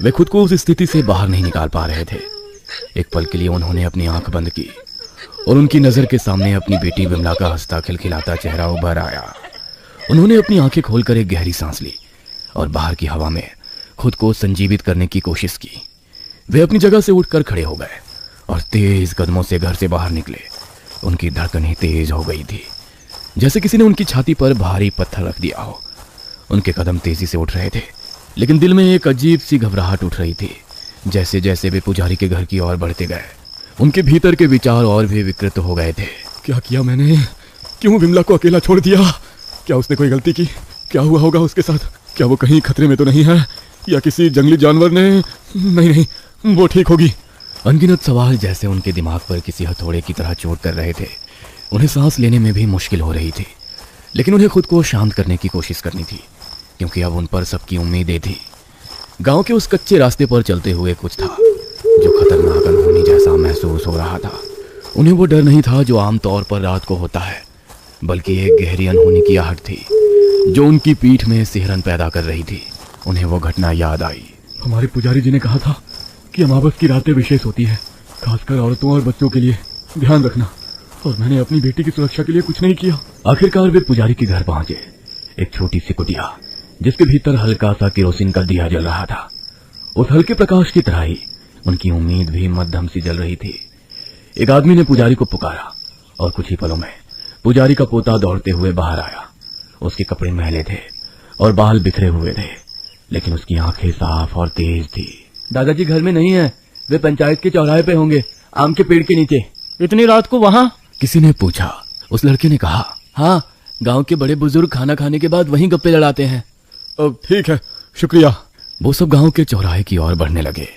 वे खुद को उस स्थिति से बाहर नहीं निकाल पा रहे थे। एक पल के लिए उन्होंने अपनी आंख बंद की और उनकी नजर के सामने अपनी बेटी विमला का हंसता खिलखिलाता चेहरा उभर आया। उन्होंने अपनी आंखें खोलकर एक गहरी सांस ली और बाहर की हवा में खुद को संजीवित करने की कोशिश की। वे अपनी जगह से उठकर खड़े हो गए और तेज कदमों से घर से बाहर निकले। उनकी धड़कनें तेज हो गई थी, जैसे किसी ने उनकी छाती पर भारी पत्थर रख दिया हो। उनके कदम तेजी से उठ रहे थे, लेकिन दिल में एक अजीब सी घबराहट उठ रही थी। जैसे जैसे वे पुजारी के घर की ओर बढ़ते गए, उनके भीतर के विचार और भी विकृत हो गए थे। क्या किया मैंने? क्यों विमला को अकेला छोड़ दिया? क्या उसने कोई गलती की? क्या हुआ होगा उसके साथ? क्या वो कहीं खतरे में तो नहीं है, या किसी जंगली जानवर ने? नहीं, वो ठीक होगी। अनगिनत सवाल जैसे उनके दिमाग पर किसी हथौड़े की तरह चोट कर रहे थे। उन्हें सांस लेने में भी मुश्किल हो रही थी, लेकिन उन्हें खुद को शांत करने की कोशिश करनी थी, क्योंकि अब उन पर सबकी उम्मीदें थी। गांव के उस कच्चे रास्ते पर चलते हुए कुछ था जो खतरनाक अनहोनी जैसा महसूस हो रहा था। उन्हें वो डर नहीं था जो आमतौर पर रात को होता है, बल्कि एक गहरी अनहोनी की आहट थी जो उनकी पीठ में सिहरन पैदा कर रही थी। उन्हें वो घटना याद आई। हमारे पुजारी जी ने कहा था कि अमावस की रातें विशेष होती है, खासकर औरतों और बच्चों के लिए ध्यान रखना, और मैंने अपनी बेटी की सुरक्षा के लिए कुछ नहीं किया। आखिरकार वे पुजारी के घर पहुंचे। एक छोटी सी कुटिया जिसके भीतर हल्का सा केरोसिन का दिया जल रहा था। उस हल्के प्रकाश की तरह ही उनकी उम्मीद भी मध्यम सी जल रही थी। एक आदमी ने पुजारी को पुकारा और कुछ ही पलों में पुजारी का पोता दौड़ते हुए बाहर आया। उसके कपड़े मैले थे और बाल बिखरे हुए थे, लेकिन उसकी आंखें साफ और तेज थी। दादाजी घर में नहीं है, वे पंचायत के चौराहे पे होंगे, आम के पेड़ के नीचे। इतनी रात को वहाँ? किसी ने पूछा। उस लड़के ने कहा, हाँ, गांव के बड़े बुजुर्ग खाना खाने के बाद वहीं गप्पे लड़ाते हैं। अब ठीक है, शुक्रिया। वो सब गांव के चौराहे की ओर बढ़ने लगे।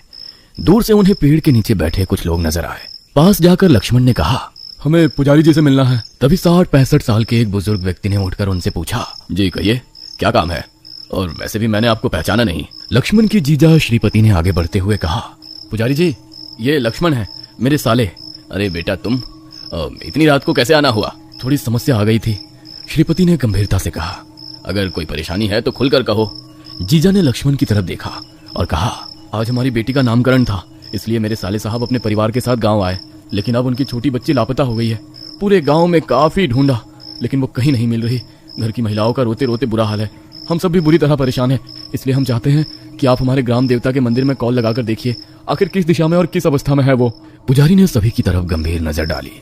दूर से उन्हें पेड़ के नीचे बैठे कुछ लोग नजर आए। पास जाकर लक्ष्मण ने कहा, हमें पुजारी जी से मिलना है। तभी 60-65 साल के एक बुजुर्ग व्यक्ति ने उठकर उनसे पूछा, जी कहिए, क्या काम है? और वैसे भी मैंने आपको पहचाना नहीं। लक्ष्मण की जीजा श्रीपति ने आगे बढ़ते हुए कहा, पुजारी जी, ये लक्ष्मण है, मेरे साले। अरे बेटा तुम इतनी रात को कैसे आना हुआ? थोड़ी समस्या आ गई थी। श्रीपति ने गंभीरता से कहा, अगर कोई परेशानी है तो खुलकर कहो। जीजा ने लक्ष्मण की तरफ देखा और कहा, आज हमारी बेटी का नामकरण था, इसलिए मेरे साले साहब अपने परिवार के साथ गांव आए, लेकिन अब उनकी छोटी बच्ची लापता हो गई है। पूरे गांव में काफी ढूंढा, लेकिन वो कहीं नहीं मिल रही। घर की महिलाओं का रोते रोते बुरा हाल है। हम सब भी बुरी तरह परेशान हैं, इसलिए हम चाहते हैं कि आप हमारे ग्राम देवता के मंदिर में कॉल लगाकर देखिए, आखिर किस दिशा में और किस अवस्था में है वो। पुजारी ने सभी की तरफ गंभीर नजर डाली।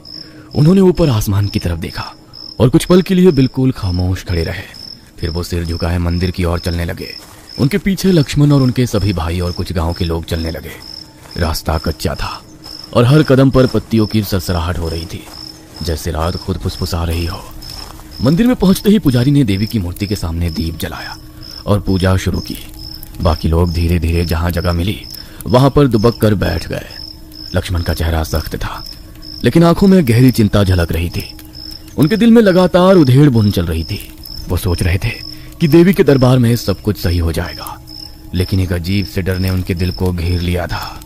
उन्होंने ऊपर आसमान की तरफ देखा और कुछ पल के लिए बिल्कुल खामोश खड़े रहे। फिर वो सिर झुकाए मंदिर की ओर चलने लगे। उनके पीछे लक्ष्मण और उनके सभी भाई और कुछ गांव के लोग चलने लगे। रास्ता कच्चा था और हर कदम पर पत्तियों की सरसराहट हो रही थी, जैसे रात खुद फुसफुसा रही हो। मंदिर में पहुंचते ही पुजारी ने देवी की मूर्ति के सामने दीप जलाया और पूजा शुरू की। बाकी लोग धीरे धीरे जहां जगह मिली वहां पर दुबक कर बैठ गए। लक्ष्मण का चेहरा सख्त था, लेकिन आंखों में गहरी चिंता झलक रही थी। उनके दिल में लगातार उधेड़ बुन चल रही थी। वो सोच रहे थे कि देवी के दरबार में सब कुछ सही हो जाएगा, लेकिन एक अजीब से डर ने उनके दिल को घेर लिया था।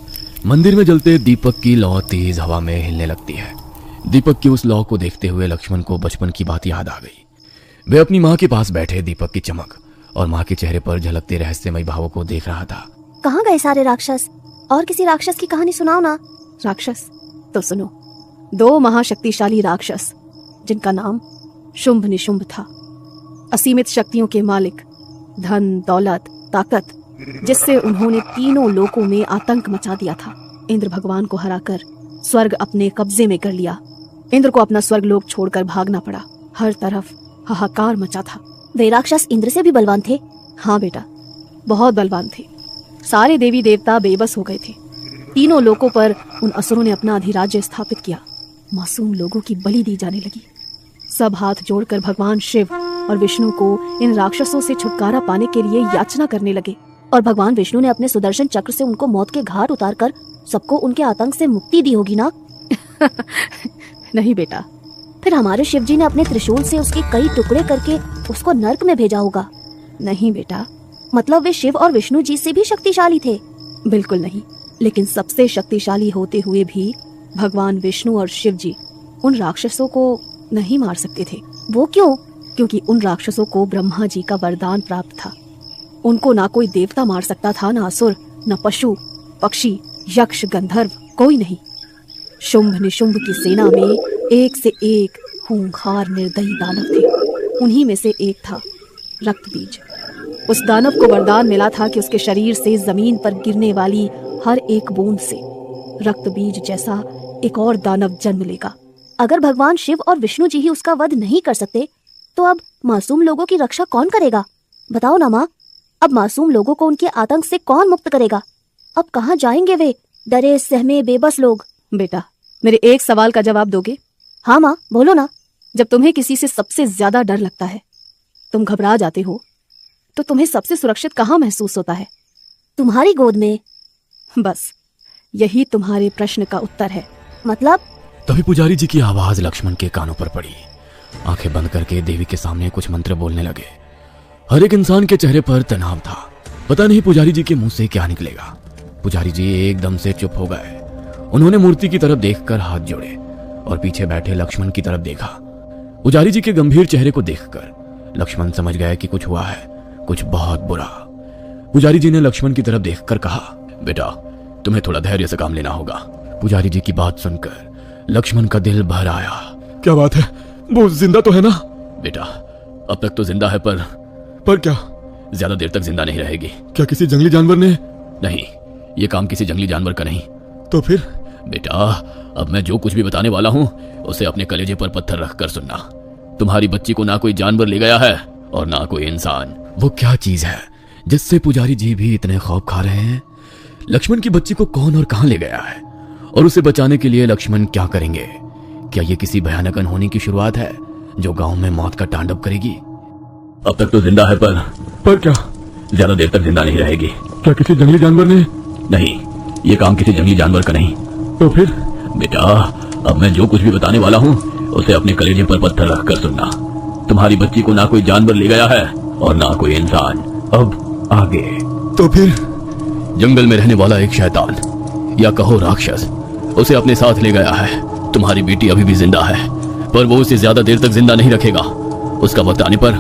मंदिर में जलते दीपक की लौ तेज हवा में हिलने लगती है। दीपक की उस लौ को देखते हुए लक्ष्मण को बचपन की बात याद आ गई। वे अपनी माँ के पास बैठे दीपक की चमक और माँ के चेहरे पर झलकते रहस्यमय भावों को देख रहा था। कहाँ गए सारे राक्षस? और किसी राक्षस की कहानी सुनाओ ना। राक्षस तो सुनो। 2 महाशक्तिशाली राक्षस जिनका नाम शुंभ निशुंभ था, असीमित शक्तियों के मालिक, धन दौलत ताकत, जिससे उन्होंने तीनों लोकों में आतंक मचा दिया था। इंद्र भगवान को हराकर स्वर्ग अपने कब्जे में कर लिया। इंद्र को अपना स्वर्ग लोक छोड़कर भागना पड़ा। हर तरफ हाहाकार मचा था। वे राक्षस इंद्र से भी बलवान थे? हाँ बेटा, बहुत बलवान थे। सारे देवी देवता बेबस हो गए थे। तीनों लोकों पर उन असुरों ने अपना अधिराज्य स्थापित किया। मासूम लोगों की बलि दी जाने लगी। सब हाथ जोड़कर भगवान शिव और विष्णु को इन राक्षसों से छुटकारा पाने के लिए याचना करने लगे। और भगवान विष्णु ने अपने सुदर्शन चक्र से उनको मौत के घाट उतारकर सबको उनके आतंक से मुक्ति दी होगी ना? नहीं बेटा। फिर हमारे शिव जी ने अपने त्रिशूल से उसके कई टुकड़े करके उसको नर्क में भेजा होगा? नहीं बेटा। मतलब वे शिव और विष्णु जी से भी शक्तिशाली थे? बिल्कुल नहीं। लेकिन सबसे शक्तिशाली होते हुए भी भगवान विष्णु और शिव जी उन राक्षसों को नहीं मार सकते थे। वो क्यों? क्योंकि उन राक्षसों को ब्रह्मा जी का वरदान प्राप्त था। उनको ना कोई देवता मार सकता था, ना असुर, न पशु पक्षी यक्ष गंधर्व, कोई नहीं। शुंभ निशुंभ की सेना में एक से एक खूंखार निर्दयी दानव थे। उन्हीं में से एक था रक्तबीज। उस दानव को वरदान मिला था कि उसके शरीर से जमीन पर गिरने वाली हर एक बूंद से रक्तबीज जैसा एक और दानव जन्म लेगा। अगर भगवान शिव और विष्णु जी ही उसका वध नहीं कर सकते तो अब मासूम लोगों की रक्षा कौन करेगा? बताओ ना माँ, अब मासूम लोगों को उनके आतंक से कौन मुक्त करेगा? अब कहाँ जाएंगे वे डरे सहमे बेबस लोग? बेटा, मेरे एक सवाल का जवाब दोगे? हाँ माँ, बोलो ना। जब तुम्हें किसी से सबसे ज्यादा डर लगता है, तुम घबरा जाते हो, तो तुम्हें सबसे सुरक्षित कहाँ महसूस होता है? तुम्हारी गोद में। बस यही तुम्हारे प्रश्न का उत्तर है। मतलब? तभी पुजारी जी की आवाज लक्ष्मण के कानों पर पड़ी। आंखें बंद करके देवी के सामने कुछ मंत्र बोलने लगे। हर एक इंसान के चेहरे पर तनाव था। पता नहीं पुजारी जी के मुंह से क्या निकलेगा। पुजारी जी एकदम से चुप हो गए। उन्होंने मूर्ति की तरफ देखकर हाथ जोड़े और पीछे बैठे लक्ष्मण की तरफ देखा। पुजारी जी के गंभीर चेहरे को देखकर लक्ष्मण समझ गया कि कुछ हुआ है, कुछ बहुत बुरा। पुजारी जी ने लक्ष्मण की तरफ देखकर कहा, बेटा तुम्हें थोड़ा धैर्य से काम लेना होगा। पुजारी जी की बात सुनकर लक्ष्मण का दिल भर आया। क्या बात है, वो जिंदा तो है ना? बेटा अब तक तो जिंदा है, पर क्या ज्यादा देर तक जिंदा नहीं रहेगी। क्या किसी जंगली जानवर ने? नहीं, ये काम किसी जंगली जानवर का नहीं। तो फिर? बेटा अब मैं जो कुछ भी बताने वाला हूँ उसे अपने कलेजे पर पत्थर रख कर सुनना। तुम्हारी बच्ची को ना कोई जानवर ले गया है और ना कोई इंसान। वो क्या चीज है जिससे पुजारी जी भी इतने खौफ खा रहे हैं? लक्ष्मण की बच्ची को कौन और कहां ले गया है, और उसे बचाने के लिए लक्ष्मण क्या करेंगे? क्या ये किसी भयानक अनहोनी की शुरुआत है जो गांव में मौत का तांडव करेगी? अब तक तो जिंदा है, पर क्या? ज्यादा देर तक जिंदा नहीं रहेगी। क्या किसी जंगली जानवर ने? नहीं, ये काम किसी जंगली जानवर का नहीं। तो फिर? बेटा, अब मैं जो कुछ भी बताने वाला हूँ उसे अपने कलेजे पर पत्थर रखकर सुनना। तुम्हारी बच्ची को ना कोई जानवर ले गया है और ना कोई इंसान। अब आगे। तो फिर? जंगल में रहने वाला एक शैतान या कहो राक्षस उसे अपने साथ ले गया है। तुम्हारी बेटी अभी भी जिंदा है, पर वो उसे ज्यादा देर तक जिंदा नहीं रखेगा। उसका वक्त आने पर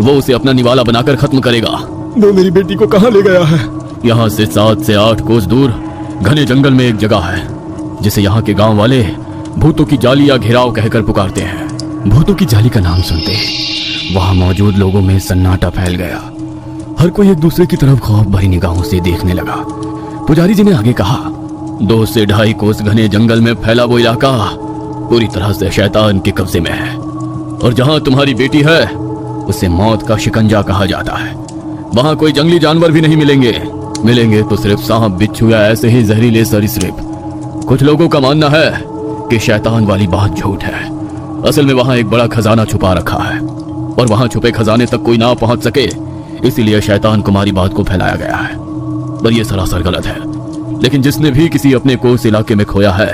वो उसे अपना निवाला बनाकर खत्म करेगा। वो मेरी बेटी को कहाँ ले गया है? यहाँ से 7 से 8 कोस दूर घने जंगल में एक जगह है जिसे यहाँ के गांव वाले भूतों की जाली या घेराव कहकर पुकारते हैं। भूतों की जाली का नाम सुनते वहां मौजूद लोगों में सन्नाटा फैल गया। हर कोई एक दूसरे की तरफ खौफ भरी निगाहों से देखने लगा। पुजारी जी ने आगे कहा, 2 से 2.5 कोस घने जंगल में फैला वो इलाका पूरी तरह से शैतान के कब्जे में है, और जहां तुम्हारी बेटी है उसे मौत का शिकंजा कहा जाता है। वहां कोई जंगली जानवर भी नहीं मिलेंगे तो सिर्फ सांप, बिच्छू या ऐसे ही जहरीले सरीसृप। कुछ लोगों का मानना है कि शैतान वाली बात झूठ है। असल में वहां एक बड़ा खजाना छुपा रखा है, और वहां छुपे खजाने तक कोई ना पहुंच सके, इसीलिए शैतान कुमारी बात को फैलाया गया है। पर यह सरासर गलत है। लेकिन जिसने भी किसी अपने को उस इलाके में खोया है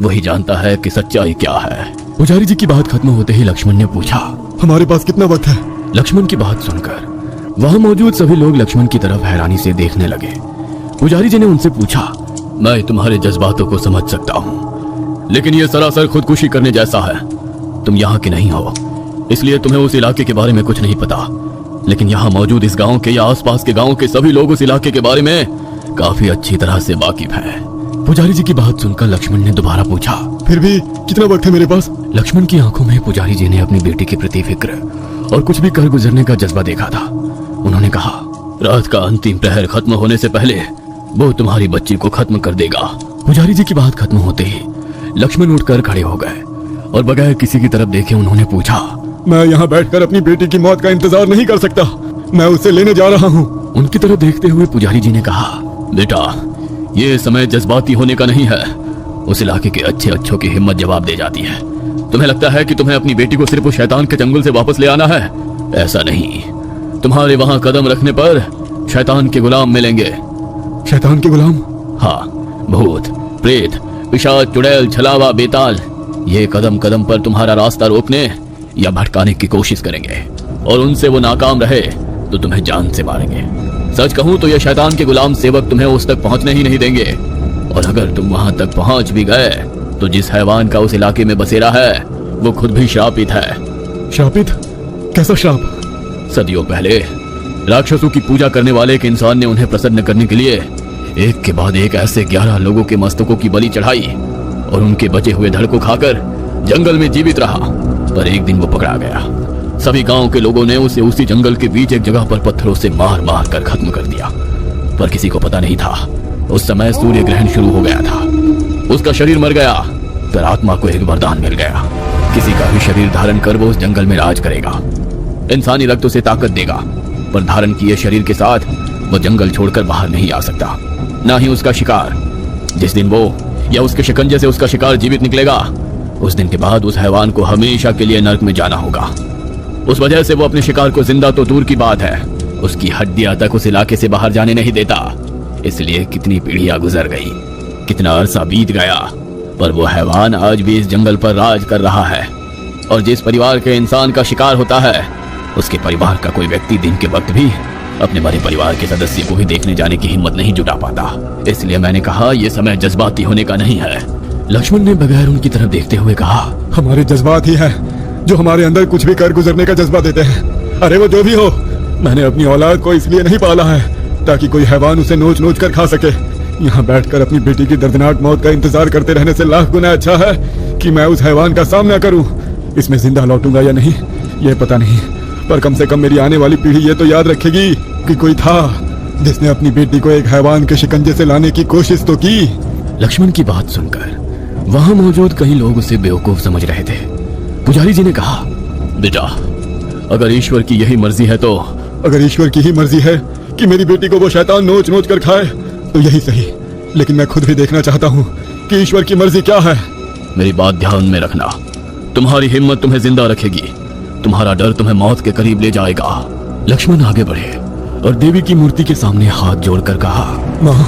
वही जानता है कि सच्चाई क्या है। पुजारी जी की बात खत्म होते ही लक्ष्मण ने पूछा, हमारे पास कितना वक्त है? लक्ष्मण की बात सुनकर वहां मौजूद सभी लोग लक्ष्मण की तरफ हैरानी से देखने लगे। पुजारी जी ने उनसे पूछा, मैं तुम्हारे जज्बातों को समझ सकता हूँ, लेकिन यह सरासर खुदकुशी करने जैसा है। तुम यहाँ के नहीं हो, इसलिए तुम्हें उस इलाके के बारे में कुछ नहीं पता। लेकिन यहाँ मौजूद इस गांव के या आसपास के गांव के सभी लोग उस इलाके के बारे में काफी अच्छी तरह से वाकिफ हैं। पुजारी जी की बात सुनकर लक्ष्मण ने दोबारा पूछा, फिर भी कितना वक्त है मेरे पास? लक्ष्मण की आंखों में पुजारी जी ने अपनी बेटी के प्रति फिक्र और कुछ भी कर गुजरने का जज्बा देखा था। उन्होंने कहा, रात का अंतिम प्रहर खत्म होने से पहले वो तुम्हारी बच्ची को खत्म कर देगा। पुजारी जी की बात खत्म होते ही लक्ष्मण उठकर खड़े हो गए और बगैर किसी की तरफ देखे उन्होंने पूछा, मैं यहाँ बैठकर अपनी बेटी की मौत का इंतजार नहीं कर सकता, मैं उसे लेने जा रहा हूँ। उनकी तरफ देखते हुए पुजारी जी ने कहा, बेटा, ये समय जज्बाती होने का नहीं है। उस इलाके के अच्छों की हिम्मत जवाब दे जाती है। तुम्हें लगता है कि तुम्हें अपनी बेटी को सिर्फ उस शैतान के चंगुल से वापस ले आना है? ऐसा नहीं। तुम्हारे वहां कदम रखने पर शैतान के गुलाम मिलेंगे। शैतान के गुलाम? हाँ, भूत, प्रेत, पिशाच, चुड़ैल, छलावा, बेताल, ये कदम कदम पर तुम्हारा रास्ता रोकने या भटकाने की कोशिश करेंगे, और उनसे वो नाकाम रहे तो तुम्हें जान से मारेंगे। सच कहूं तो ये शैतान के गुलाम सेवक तुम्हें उस तक पहुंचने ही नहीं देंगे, और अगर तुम वहां तक पहुंच भी गए तो जिस हैवान का उस इलाके में बसेरा है वो खुद भी श्रापित है। श्रापित? कैसा श्राप? सदियों पहले राक्षसों की पूजा करने वाले एक इंसान ने उन्हें प्रसन्न करने के लिए एक के बाद एक ऐसे 11 लोगों के मस्तकों की बलि चढ़ाई और उनके बचे हुए धड़ को खाकर जंगल में जीवित रहा। पर एक दिन वो पकड़ा गया। सभी गांव के लोगों ने उसे उसी जंगल के बीच एक जगह पर पत्थरों से मार मार कर खत्म कर दिया। पर किसी को पता नहीं था उस समय सूर्य ग्रहण शुरू हो गया था। उसका शरीर मर गया, पर आत्मा को एक वरदान मिल गया। किसी का भी शरीर धारण कर वो उस जंगल में राज करेगा। इंसानी रक्त उसे ताकत देगा, पर धारण किए शरीर के साथ वो जंगल छोड़कर बाहर नहीं आ सकता, ना ही उसका शिकार। जिस दिन वो या उसके शिकंजे से उसका शिकार जीवित निकलेगा, उस दिन के बाद उस हैवान को हमेशा के लिए नर्क में जाना होगा। उस वजह से वो अपने शिकार को जिंदा तो दूर की बात है, उसकी हड्डियां तक उस इलाके से बाहर जाने नहीं देता। इसलिए कितनी पीढ़ियां गुजर गई, कितना अरसा बीत गया, पर वो हैवान आज भी इस जंगल पर राज कर रहा है। और जिस परिवार के इंसान का शिकार होता है, उसके परिवार का कोई व्यक्ति दिन के वक्त भी अपने मरे परिवार के सदस्य को भी देखने जाने की हिम्मत नहीं जुटा पाता। इसलिए मैंने कहा यह समय जज्बाती होने का नहीं है। लक्ष्मण ने बगैर उनकी तरफ देखते हुए कहा, हमारे जज्बात ही है जो हमारे अंदर कुछ भी कर गुजरने का जज्बा देते हैं। अरे वो जो भी हो, मैंने अपनी औलाद को इसलिए नहीं पाला है ताकि कोई हैवान उसे नोच नोच कर खा सके। यहाँ बैठकर अपनी बेटी की दर्दनाक मौत का इंतजार करते रहने से लाख गुना अच्छा है कि मैं उस हैवान का सामना करूं। इसमें जिंदा लौटूंगा या नहीं ये पता नहीं, पर कम से कम मेरी आने वाली पीढ़ी ये तो याद रखेगी कि कोई था जिसने अपनी बेटी को एक हैवान के शिकंजे से लाने की कोशिश तो की। लक्ष्मण की बात सुनकर वहां मौजूद कई लोग उसे बेवकूफ समझ रहे थे। पुजारी जी ने कहा, बेटा, अगर ईश्वर की यही मर्जी है तो अगर ईश्वर की ही मर्जी है कि मेरी बेटी को वो शैतान नोच नोच कर खाए तो यही सही, लेकिन मैं खुद भी देखना चाहता हूँ कि ईश्वर की मर्जी क्या है। मेरी बात ध्यान में रखना। तुम्हारी हिम्मत तुम्हें जिंदा रखेगी, तुम्हारा डर तुम्हें मौत के करीब ले जाएगा। लक्ष्मण आगे बढ़े और देवी की मूर्ति के सामने हाथ जोड़कर कहा, माँ,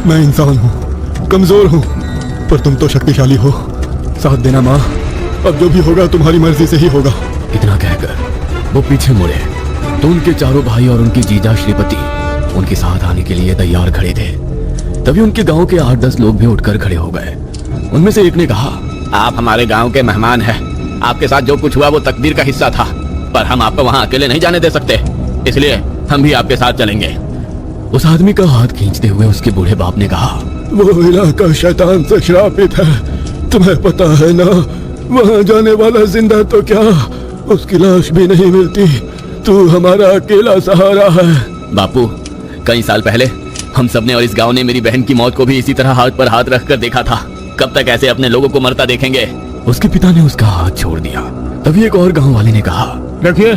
मैं इंसान हूँ, कमजोर हूँ, पर तुम तो शक्तिशाली हो। साथ देना माँ, अब जो भी होगा तुम्हारी मर्जी से ही होगा। इतना कहकर वो पीछे मुड़े तो उनके चारों भाई और उनकी जीजा श्रीपति उनके साथ आने के लिए तैयार खड़े थे। तभी उनके गांव के 8-10 लोग भी उठकर खड़े हो गए। उनमें से एक ने कहा, आप हमारे गांव के मेहमान हैं, आपके साथ जो कुछ हुआ वो तकदीर का हिस्सा था, पर हम आपको वहां अकेले नहीं जाने दे सकते, इसलिए हम भी आपके साथ चलेंगे। उस आदमी का हाथ खींचते हुए उसके बूढ़े बाप ने कहा, वो इलाका शैतान से श्रापित है, तुम्हें पता है ना, वहाँ जाने वाला जिंदा तो क्या, उसकी लाश भी नहीं मिलती, तू हमारा अकेला सहारा है। बापू, कई साल पहले हम सबने और इस गांव ने मेरी बहन की मौत को भी इसी तरह हाथ पर हाथ रखकर देखा था, कब तक ऐसे अपने लोगों को मरता देखेंगे। उसके पिता ने उसका हाथ छोड़ दिया। तभी एक और गांव वाले ने कहा, देखिए,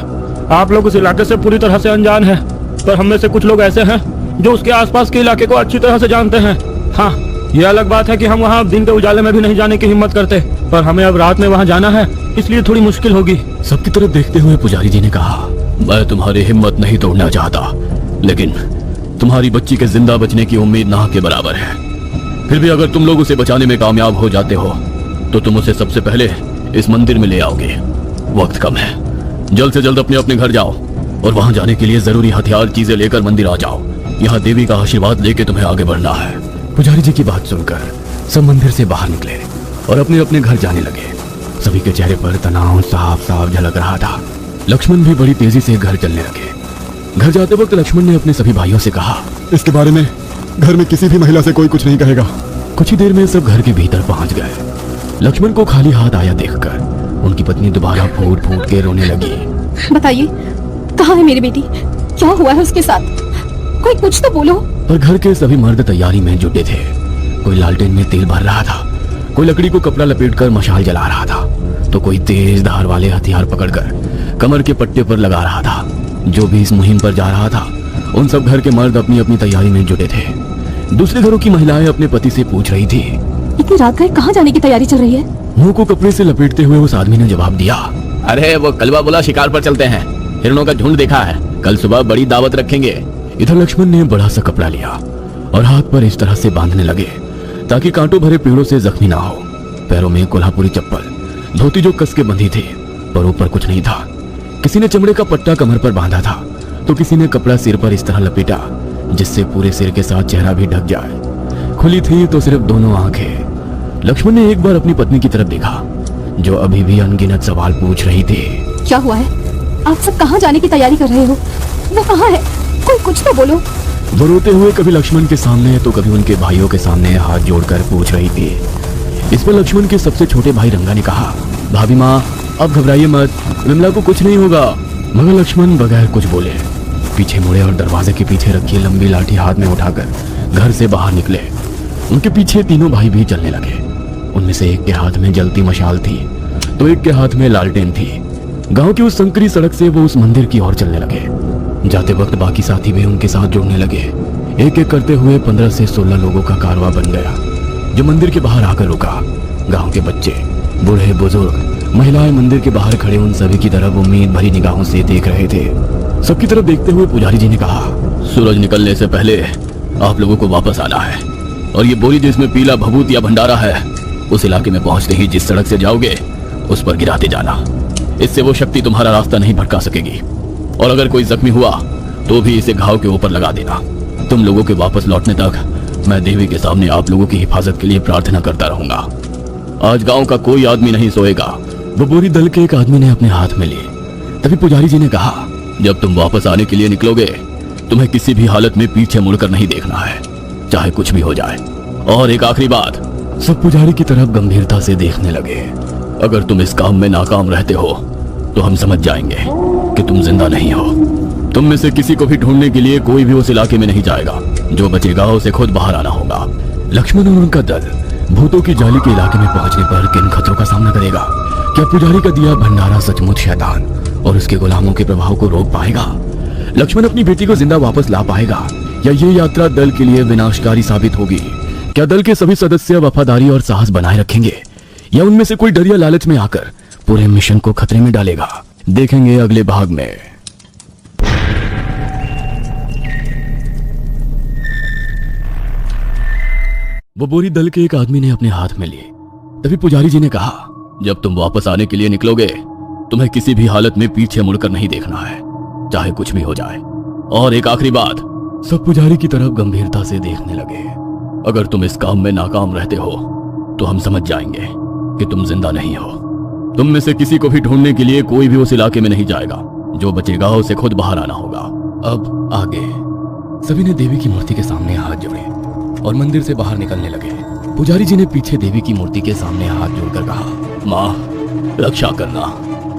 आप लोग उस इलाके से पूरी तरह से अनजान हैं, पर हम में से कुछ लोग ऐसे हैं जो उसके आसपास के इलाके को अच्छी तरह से जानते हैं। हाँ, ये अलग बात है कि हम वहाँ दिन के उजाले में भी नहीं जाने की हिम्मत करते, पर हमें अब रात में वहाँ जाना है, इसलिए थोड़ी मुश्किल होगी। सबकी तरफ देखते हुए पुजारी जी ने कहा, मैं तुम्हारी हिम्मत नहीं तोड़ना चाहता, लेकिन तुम्हारी बच्ची के जिंदा बचने की उम्मीद ना के बराबर है। फिर भी अगर तुम लोग उसे बचाने में कामयाब हो जाते हो तो तुम उसे सबसे पहले इस मंदिर में ले आओगे। वक्त कम है, जल्द से जल्द अपने अपने घर जाओ और वहां जाने के लिए जरूरी हथियार चीजें लेकर मंदिर आ जाओ। यहाँ देवी का आशीर्वाद लेके तुम्हें आगे बढ़ना है। पुजारी जी की बात सुनकर सब मंदिर से बाहर निकले और अपने अपने घर जाने लगे। सभी के चेहरे पर तनाव साफ साफ झलक रहा था। लक्ष्मण भी बड़ी तेजी से घर चलने लगे। घर जाते वक्त लक्ष्मण ने अपने सभी भाइयों से कहा, इसके बारे में घर में किसी भी महिला से कोई कुछ नहीं कहेगा। कुछ ही देर में सब घर के भीतर पहुंच गए। लक्ष्मण को खाली हाथ आया देखकर उनकी पत्नी दोबारा फूट फूट के रोने लगी। बताइए, कहाँ है मेरी बेटी? क्या हुआ है उसके साथ? कोई कुछ तो बोलो। पर घर के सभी मर्द तैयारी में जुटे थे। कोई लालटेन में तेल भर रहा था, कोई लकड़ी को कपड़ा लपेटकर मशाल जला रहा था, तो कोई तेज धार वाले हथियार पकड़कर कमर के पट्टे पर लगा रहा था। जो भी इस मुहिम पर जा रहा था, उन सब घर के मर्द अपनी अपनी तैयारी में जुटे थे। दूसरे घरों की महिलाएं अपने पति से पूछ रही थी, इतनी रात गए कहाँ जाने की तैयारी चल रही है? मुंह को कपड़े से लपेटते हुए उस आदमी ने जवाब दिया, अरे वो कलवा बोला शिकार पर चलते हैं, हिरणों का झुंड देखा है, कल सुबह बड़ी दावत रखेंगे। इधर लक्ष्मण ने बड़ा सा कपड़ा लिया और हाथ पर इस तरह से बांधने लगे ताकि कांटों भरे पेड़ों से जख्मी ना हो। पैरों में कोल्हापुरी चप्पल, धोती जो कस के बंधी थी, पर ऊपर कुछ नहीं था। किसी ने चमड़े का पट्टा कमर पर बांधा था तो किसी ने कपड़ा सिर पर इस तरह लपेटा जिससे पूरे सिर के साथ चेहरा भी ढक जाए। खुली थी तो सिर्फ दोनों आंखें। लक्ष्मण ने एक बार अपनी पत्नी की तरफ देखा जो अभी भी अनगिनत सवाल पूछ रही थी। क्या हुआ है? आप सब कहाँ जाने की तैयारी कर रहे हो? वो कहाँ है? कोई कुछ तो बोलो। वो रोते हुए कभी लक्ष्मण के सामने तो कभी उनके भाइयों के सामने हाथ जोड़कर पूछ रही थी। इस पर लक्ष्मण के सबसे छोटे भाई रंगा ने कहा, भाभी माँ, अब घबराइए मत, विमला को कुछ नहीं होगा। मगर लक्ष्मण बगैर कुछ बोले पीछे मुड़े और दरवाजे के पीछे रखी लंबी लाठी हाथ में उठाकर घर से बाहर निकले। उनके पीछे तीनों भाई भी चलने लगे। उनमें से एक के हाथ में जलती मशाल थी तो एक के हाथ में लालटेन थी। गांव की उस संकरी सड़क से वो उस मंदिर की ओर चलने लगे। जाते वक्त बाकी साथी भी उनके साथ जुड़ने लगे। एक एक करते हुए 15 से 16 लोगों का कारवा बन गया जो मंदिर के बाहर आकर रुका। गांव के बच्चे, बूढ़े, बुजुर्ग, महिलाएं मंदिर के बाहर खड़े उन सभी की तरफ उम्मीद भरी निगाहों से देख रहे थे। सबकी तरफ देखते हुए पुजारी जी ने कहा, सूरज निकलने से पहले आप लोगों को वापस आना है और ये बोरी जिसमें पीला भभूत या भंडारा है उस इलाके में पहुंचते ही जिस सड़क से जाओगे उस पर गिराते जाना। इससे वो शक्ति तुम्हारा रास्ता नहीं भटका सकेगी और अगर कोई जख्मी हुआ तो भी इसे घाव के ऊपर लगा देना। तुम लोगों के वापस लौटने तक मैं देवी के सामने आप लोगों की हिफाजत के लिए प्रार्थना करता रहूंगा। आज गांव का कोई आदमी नहीं सोएगा। वो बोरी दल के एक आदमी ने अपने हाथ में ली। तभी पुजारी जी ने कहा, जब तुम वापस आने के लिए निकलोगे तुम्हें किसी भी हालत में पीछे मुड़कर नहीं देखना है, चाहे कुछ भी हो जाए। और एक आखिरी बात, सब पुजारी की तरफ गंभीरता से देखने लगे। अगर तुम इस काम में नाकाम रहते हो तो हम समझ जाएंगे कि तुम जिंदा नहीं हो। तुम में से किसी को भी ढूंढने के लिए कोई भी उस इलाके में नहीं जाएगा। जो बचेगा उसे खुद बाहर आना होगा। लक्ष्मण और उनका दल भूतों की जाली के इलाके में पहुंचने पर किन खतरों का सामना करेगा? क्या पुजारी का दिया भंडारा सचमुच शैतान और उसके गुलामों के प्रभाव को रोक पाएगा? लक्ष्मण अपनी बेटी को जिंदा वापस ला पाएगा या ये यात्रा दल के लिए विनाशकारी साबित होगी? क्या दल के सभी सदस्य वफादारी और साहस बनाए रखेंगे या उनमें से कोई डर या लालच में आकर पूरे मिशन को खतरे में डालेगा? देखेंगे अगले भाग में। वो बोरी दल के एक आदमी ने अपने हाथ में ली। तभी पुजारी जी ने कहा, जब तुम वापस आने के लिए निकलोगे तुम्हें किसी भी हालत में पीछे मुड़कर नहीं देखना है, चाहे कुछ भी हो जाए। और एक आखिरी बात, सब पुजारी की तरफ गंभीरता से देखने लगे। अगर तुम इस काम में नाकाम रहते हो तो हम समझ जाएंगे कि तुम जिंदा नहीं हो। तुम में से किसी को भी ढूंढने के लिए कोई भी उस इलाके में नहीं जाएगा। जो बचेगा उसे खुद बाहर आना होगा। अब आगे। सभी ने देवी की मूर्ति के सामने हाथ जोड़े और मंदिर से बाहर निकलने लगे। पुजारी जी ने पीछे देवी की मूर्ति के सामने हाथ जोड़कर कहा, माँ रक्षा करना।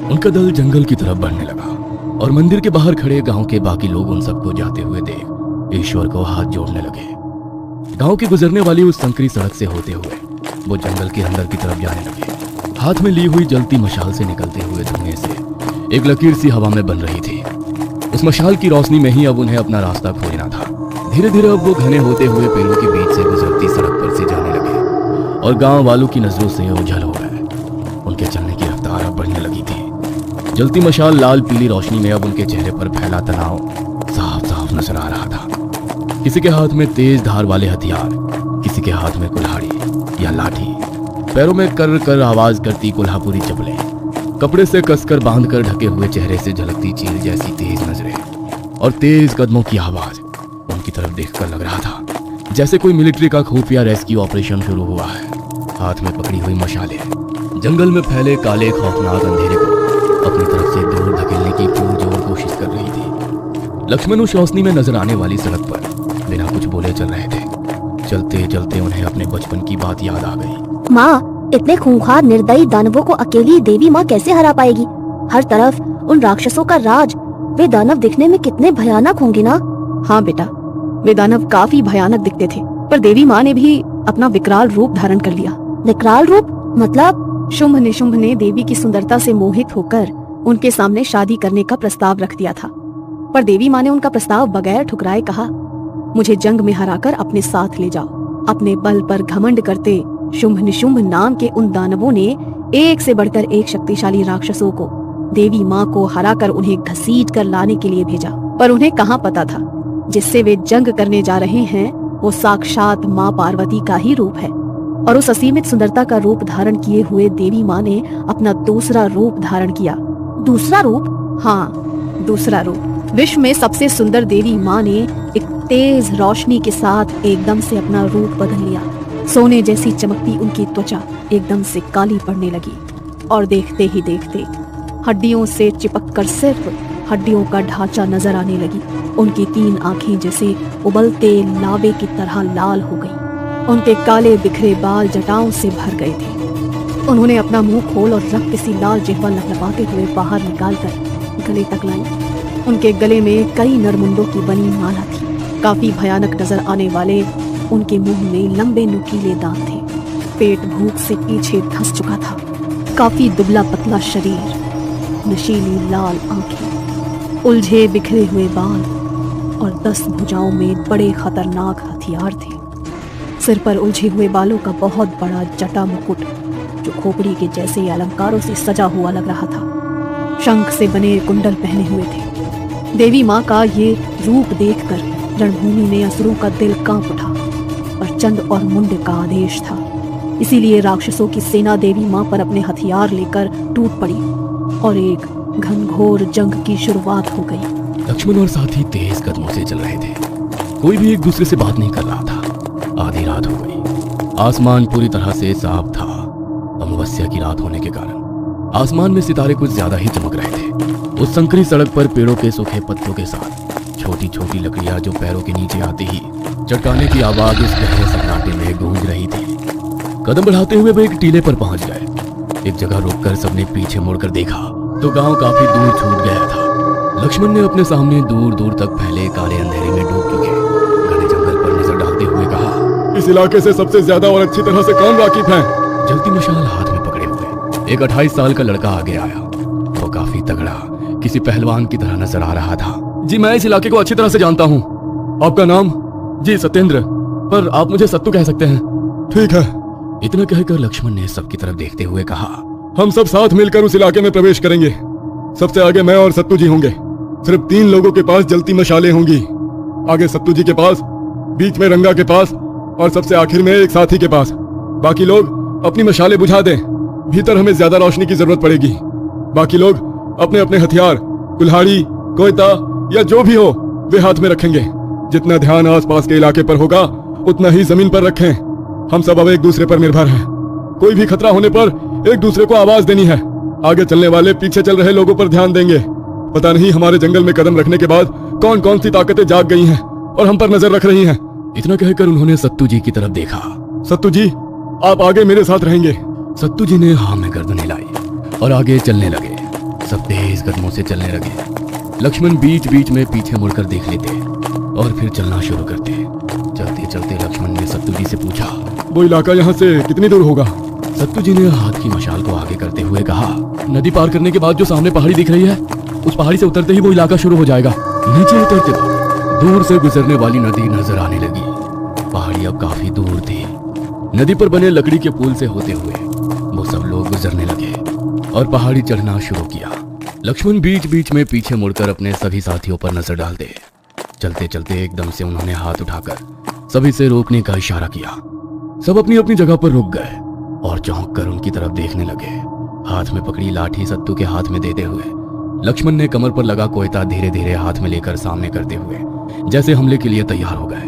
उनका दल जंगल की तरफ बढ़ने लगा और मंदिर के बाहर खड़े गांव के बाकी लोग उन सबको जाते हुए देख ईश्वर को हाथ जोड़ने लगे। गांव की गुजरने वाली उस संकरी सड़क से होते हुए वो जंगल के अंदर की तरफ जाने लगे। हाथ में ली हुई जलती मशाल से निकलते हुए धुएं से एक लकीर सी हवा में बन रही थी। उस मशाल की रोशनी में ही अब उन्हें अपना रास्ता खोजना था। धीरे धीरे अब वो घने होते हुए पेड़ों के बीच से गुजरती सड़क पर से जाने लगे और गांव वालों की नजरों से ओझल हो गए। उनके चलने की रफ्तार अब बढ़ने लगी थी। जलती मशाल लाल पीली रोशनी में अब उनके चेहरे पर फैला तनाव साफ साफ नजर आ रहा था। किसी के हाथ में तेज धार वाले हथियार, किसी के हाथ में कुल्हाड़ी या लाठी, पैरों में कर कर आवाज करती कोल्हापुरी चप्पलें, कपड़े से कसकर बांधकर ढके हुए चेहरे से झलकती चील जैसी तेज नजरें और तेज कदमों की आवाज उनकी तरफ देखकर लग रहा था जैसे कोई मिलिट्री का खुफिया रेस्क्यू ऑपरेशन शुरू हुआ है। हाथ में पकड़ी हुई मशालें जंगल में फैले काले खौफनाक अंधेरे को अपनी तरफ से दूर धकेलने की पुरजोर कोशिश कर रही थी। लक्ष्मण उस रोशनी में नजर आने वाली सड़क पर बिना कुछ बोले चल रहे थे। चलते चलते उन्हें अपने बचपन की बात याद आ गई। माँ, इतने खूंखार निर्दयी दानवों को अकेली देवी माँ कैसे हरा पाएगी? हर तरफ उन राक्षसों का राज। वे दानव दिखने में कितने भयानक होंगे ना? हाँ बेटा, वे दानव काफी भयानक दिखते थे, पर देवी माँ ने भी अपना विकराल रूप धारण कर लिया। विकराल रूप मतलब? शुंभ निशुंभ ने देवी की सुंदरता से मोहित होकर उनके सामने शादी करने का प्रस्ताव रख दिया था, पर देवी माँ ने उनका प्रस्ताव बगैर ठुकराए कहा, मुझे जंग में हराकर अपने साथ ले जाओ। अपने बल पर घमंड करते शुंभ निशुंभ नाम के उन दानवों ने एक से बढ़कर एक शक्तिशाली राक्षसों को देवी माँ को हराकर उन्हें घसीट कर लाने के लिए भेजा। पर उन्हें कहाँ पता था जिससे वे जंग करने जा रहे हैं वो साक्षात माँ पार्वती का ही रूप है। और उस असीमित सुंदरता का रूप धारण किए हुए देवी माँ ने अपना दूसरा रूप धारण किया। दूसरा रूप? हाँ, दूसरा रूप। विश्व में सबसे सुंदर देवी माँ ने एक तेज रोशनी के साथ एकदम से अपना रूप बदल लिया। सोने जैसी चमकती उनकी त्वचा एकदम से काली पड़ने लगी और देखते ही देखते हड्डियों से चिपककर सिर्फ हड्डियों का ढांचा नजर आने लगी। उनकी 3 आंखें जैसे उबलते लावे की तरह लाल हो गईं। उनके काले बिखरे बाल जटाओं से भर गए थे। उन्होंने अपना मुंह खोल और रक्त सी लाल जिह्वा लपलपाते हुए बाहर निकालकर गले तक लाई। उनके गले में कई नरमुंडों की बनी माला थी। काफी भयानक नजर आने वाले उनके मुंह में लंबे नुकीले दांत थे। पेट भूख से पीछे धंस चुका था। काफी दुबला पतला शरीर, नशीली लाल आंखें, उलझे बिखरे हुए बाल और 10 भुजाओं में बड़े खतरनाक हथियार थे। सिर पर उलझे हुए बालों का बहुत बड़ा जटा मुकुट जो खोपड़ी के जैसे अलंकारों से सजा हुआ लग रहा था। शंख से बने कुंडल पहने हुए थे। देवी माँ का ये रूप देखकर रणभूमि में असुरों का दिल कांप उठा। पर चंड और मुंड का आदेश था, इसीलिए राक्षसों की सेना देवी माँ पर अपने हथियार लेकर टूट पड़ी और एक घनघोर जंग की शुरुआत हो गई। लक्ष्मण और साथी तेज कदमों से चल रहे थे। कोई भी एक दूसरे से बात नहीं कर रहा था। आधी रात हो गई। आसमान पूरी तरह से साफ था। अमावस्या की रात होने के कारण आसमान में सितारे कुछ ज्यादा ही चमक रहे थे। उस संकरी सड़क पर पेड़ों के सूखे पत्तों के साथ छोटी छोटी लकड़ियां जो पैरों के नीचे आती ही चटकाने की आवाज इस गहरे सन्नाटे में गूंज रही थी। कदम बढ़ाते हुए वे एक टीले पर पहुंच गए। एक जगह रुककर सबने पीछे मुड़कर देखा तो गांव काफी दूर छूट गया था। लक्ष्मण ने अपने सामने दूर दूर तक फैले काले अंधेरे में डूब चुके घने जंगल पर नजर डालते हुए कहा, इस इलाके से सबसे ज्यादा और अच्छी तरह से कौन वाकिफ है? जलती मशाल हाथ में पकड़े हुए एक 28 साल का लड़का आगे आया। वो काफी तगड़ा किसी पहलवान की तरह नजर आ रहा था। जी मैं इस इलाके को अच्छी तरह से जानता हूँ। आपका नाम? जी सत्येंद्र, पर आप मुझे सत्तू कह सकते हैं। ठीक है। इतना कहकर लक्ष्मण ने सबकी तरफ देखते हुए कहा, हम सब साथ मिलकर उस इलाके में प्रवेश करेंगे। सबसे आगे मैं और सत्तू जी होंगे। सिर्फ 3 लोगों के पास जलती मशालें होंगी। आगे सत्तू जी के पास, बीच में रंगा के पास और सबसे आखिर में एक साथी के पास। बाकी लोग अपनी मशालें बुझा दें। भीतर हमें ज्यादा रोशनी की जरूरत पड़ेगी। बाकी लोग अपने अपने हथियार, कुल्हाड़ी, कोयता या जो भी हो वे हाथ में रखेंगे। जितना ध्यान आसपास के इलाके पर होगा उतना ही जमीन पर रखें। हम सब अब एक दूसरे पर निर्भर हैं। कोई भी खतरा होने पर एक दूसरे को आवाज देनी है। आगे चलने वाले पीछे चल रहे लोगों पर ध्यान देंगे। पता नहीं हमारे जंगल में कदम रखने के बाद कौन कौन सी ताकतें जाग गई हैं और हम पर नजर रख रही हैं। इतना कहकर उन्होंने सत्तू जी की तरफ देखा। सत्तू जी, आप आगे मेरे साथ रहेंगे। सत्तू जी ने हाँ में गर्दन हिलाई और आगे चलने लगे। सब तेज कदमों से चलने लगे। लक्ष्मण बीच बीच में पीछे मुड़कर देख लेते और फिर चलना शुरू करते। चलते चलते लक्ष्मण ने सत्तू जी से पूछा, वो इलाका यहाँ से कितनी दूर होगा? सत्तू जी ने हाथ की मशाल को आगे करते हुए कहा, नदी पार करने के बाद जो सामने पहाड़ी दिख रही है, उस पहाड़ी से उतरते ही वो इलाका शुरू हो जाएगा। नीचे उतरते वक्त दूर से गुजरने वाली नदी नजर आने लगी। पहाड़ी अब काफी दूर थी। नदी पर बने लकड़ी के पुल से होते हुए वो सब लोग गुजरने लगे और पहाड़ी चढ़ना शुरू किया। लक्ष्मण बीच बीच में पीछे मुड़कर अपने सभी साथियों पर नजर डालते। चलते चलते एकदम से उन्होंने हाथ उठाकर सभी से रोकने का इशारा किया। सब अपनी अपनी जगह पर रुक गए और चौंक कर उनकी तरफ देखने लगे। हाथ में पकड़ी लाठी सत्तू के हाथ में देते हुए लक्ष्मण ने कमर पर लगा कोयता धीरे धीरे हाथ में लेकर सामने करते हुए जैसे हमले के लिए तैयार हो गए।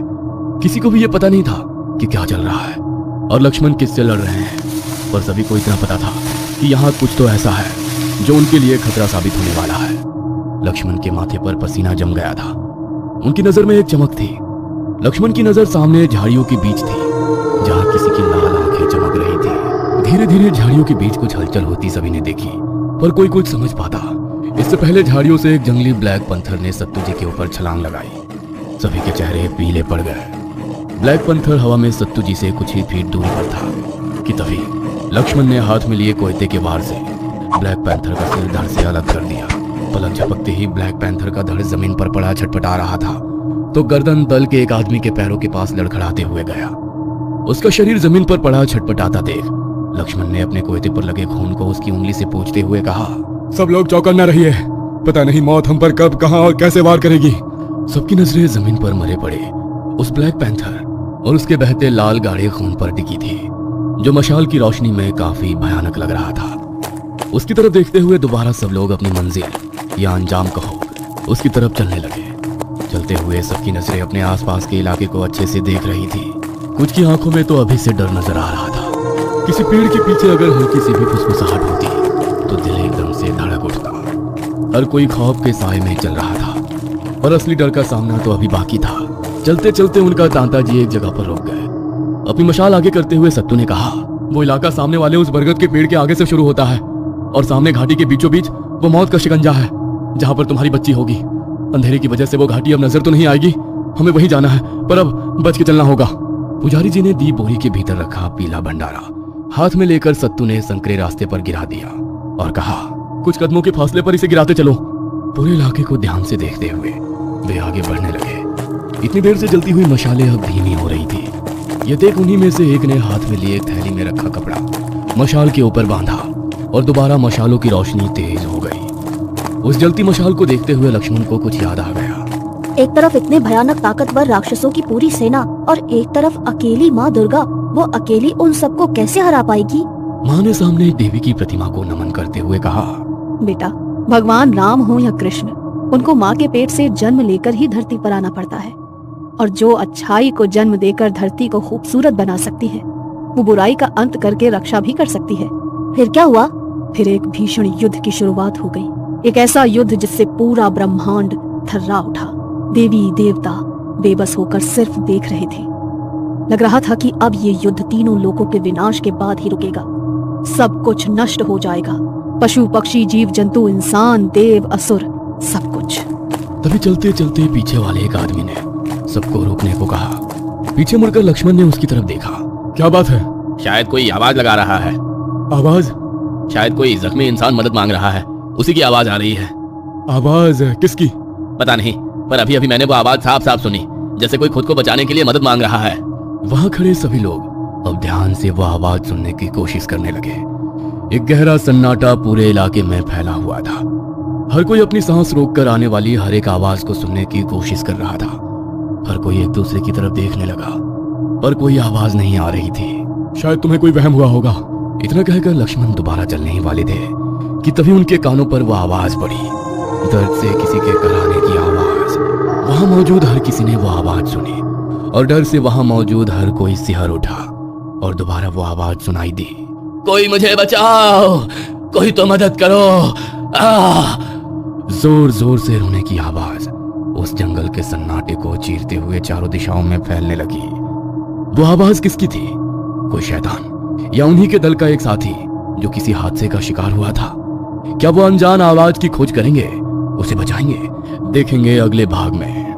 किसी को भी यह पता नहीं था कि क्या चल रहा है और लक्ष्मण किससे लड़ रहे हैं, पर सभी को इतना पता था कि यहाँ कुछ तो ऐसा है जो उनके लिए खतरा साबित होने वाला है। लक्ष्मण के माथे पर पसीना जम गया था। उनकी नजर में एक चमक थी। लक्ष्मण की नजर सामने झाड़ियों के बीच थी जहां किसी की लाल आंखें चमक रही थी। धीरे धीरे झाड़ियों के बीच कुछ हलचल होती सभी ने देखी, पर कोई कुछ समझ पाता। इससे पहले झाड़ियों से एक जंगली ब्लैक पंथर ने सत्तू जी के ऊपर छलांग लगाई। सभी के चेहरे पीले पड़ गए। ब्लैक पंथर हवा में सत्तू जी से कुछ ही फीट दूरी पर था कि तभी लक्ष्मण ने हाथ में लिए कोयते के वार से ब्लैक पैंथर का सिर धड़ से अलग कर दिया। पलक झपकते ही ब्लैक पैंथर का धड़ जमीन पर पड़ा छटपटा रहा था तो गर्दन तल के एक आदमी के पैरों के पास लड़खड़ाते हुए गया। उसका शरीर जमीन पर पड़ा छटपटाता देख लक्ष्मण ने अपने कोयते पर लगे खून को उसकी उंगली से पोंछते हुए कहा, सब लोग चौकन्ना रहिए। पता नहीं मौत हम पर कब, कहां और कैसे वार करेगी। सबकी नजरें जमीन पर मरे पड़े उस ब्लैक पैंथर और उसके बहते लाल गाढ़े खून पर टिकी थी जो मशाल की रोशनी में काफी भयानक लग रहा था। उसकी तरफ देखते हुए दोबारा सब लोग अपनी मंजिल या अंजाम कहो उसकी तरफ चलने लगे। चलते हुए सबकी नजरें अपने आसपास के इलाके को अच्छे से देख रही थी। कुछ की आंखों में तो अभी से डर नजर आ रहा था। किसी पेड़ के पीछे अगर हल्की सी भी फुसफुसाहट होती तो दिल एकदम से धड़क उठता। हर कोई खौफ के साए में चल रहा था और असली डर का सामना तो अभी बाकी था। चलते चलते उनका तांता जी एक जगह पर रुक गए। अपनी मशाल आगे करते हुए सत्तू ने कहा, वो इलाका सामने वाले उस बरगद के पेड़ के आगे से शुरू होता है और सामने घाटी के बीचों बीच वो मौत का शिकंजा है जहां पर तुम्हारी बच्ची होगी। अंधेरे की वजह से वो घाटी अब नजर तो नहीं आएगी, हमें वहीं जाना है, पर अब बच के चलना होगा। पुजारी जी ने दी बोरी के भीतर रखा पीला भंडारा हाथ में लेकर सत्तू ने संकरे रास्ते पर गिरा दिया और कहा, कुछ कदमों के फासले पर इसे गिराते चलो। पूरे इलाके को ध्यान से देखते हुए वे आगे बढ़ने लगे। इतनी देर से जलती हुई मशालें अब धीमी हो रही थी। ये देख उन्हीं में से एक ने हाथ में लिए एक थैली में रखा कपड़ा मशाल के ऊपर बांधा और दोबारा मशालों की रोशनी तेज हो गई। उस जलती मशाल को देखते हुए लक्ष्मण को कुछ याद आ गया। एक तरफ इतने भयानक ताकतवर राक्षसों की पूरी सेना और एक तरफ अकेली माँ दुर्गा, वो अकेली उन सबको कैसे हरा पाएगी? माँ ने सामने एक देवी की प्रतिमा को नमन करते हुए कहा, बेटा, भगवान राम हो या कृष्ण, उनको माँ के पेट से जन्म लेकर ही धरती पर आना पड़ता है और जो अच्छाई को जन्म देकर धरती को खूबसूरत बना सकती है वो बुराई का अंत करके रक्षा भी कर सकती है। फिर क्या हुआ? फिर एक भीषण युद्ध की शुरुआत हो गई। एक ऐसा युद्ध जिससे पूरा ब्रह्मांड थर्रा उठा। देवी देवता बेबस होकर सिर्फ देख रहे थे। लग रहा था कि अब ये युद्ध तीनों लोगों के विनाश के बाद ही रुकेगा। सब कुछ नष्ट हो जाएगा, पशु पक्षी जीव जंतु इंसान देव असुर सब कुछ। तभी चलते चलते पीछे वाले एक आदमी ने सबको रोकने को कहा। पीछे मुड़कर लक्ष्मण ने उसकी तरफ देखा। क्या बात है? शायद कोई आवाज लगा रहा है। आवाज? शायद कोई जख्मी इंसान मदद मांग रहा है, उसी की आवाज आ रही है। आवाज किसकी? पता नहीं, पर अभी अभी मैंने वो आवाज साफ साफ सुनी, जैसे कोई खुद को बचाने के लिए मदद मांग रहा है। वहां खड़े सभी लोग अब ध्यान से वो आवाज सुनने की कोशिश करने लगे। एक गहरा सन्नाटा पूरे इलाके में फैला हुआ था। हर कोई अपनी सांस रोककर आने वाली हर एक आवाज को सुनने की कोशिश कर रहा था। हर कोई एक दूसरे की तरफ देखने लगा, पर कोई आवाज नहीं आ रही थी। शायद तुम्हें कोई वहम हुआ होगा। इतना कहकर लक्ष्मण दोबारा चलने ही वाले थे कि तभी उनके कानों पर वह आवाज पड़ी, दर्द से किसी के कराने की आवाज। वहां मौजूद हर किसी ने वो आवाज सुनी और डर से वहां मौजूद हर कोई सिहर उठा और दोबारा वो आवाज सुनाई दी, कोई मुझे बचाओ, कोई तो मदद करो। जोर जोर से रोने की आवाज उस जंगल के सन्नाटे को चीरते हुए चारों दिशाओं में फैलने लगी। वो आवाज किसकी थी? कोई शैतान या उन्हीं के दल का एक साथी जो किसी हादसे का शिकार हुआ था? क्या वो अनजान आवाज की खोज करेंगे, उसे बचाएंगे? देखेंगे अगले भाग में।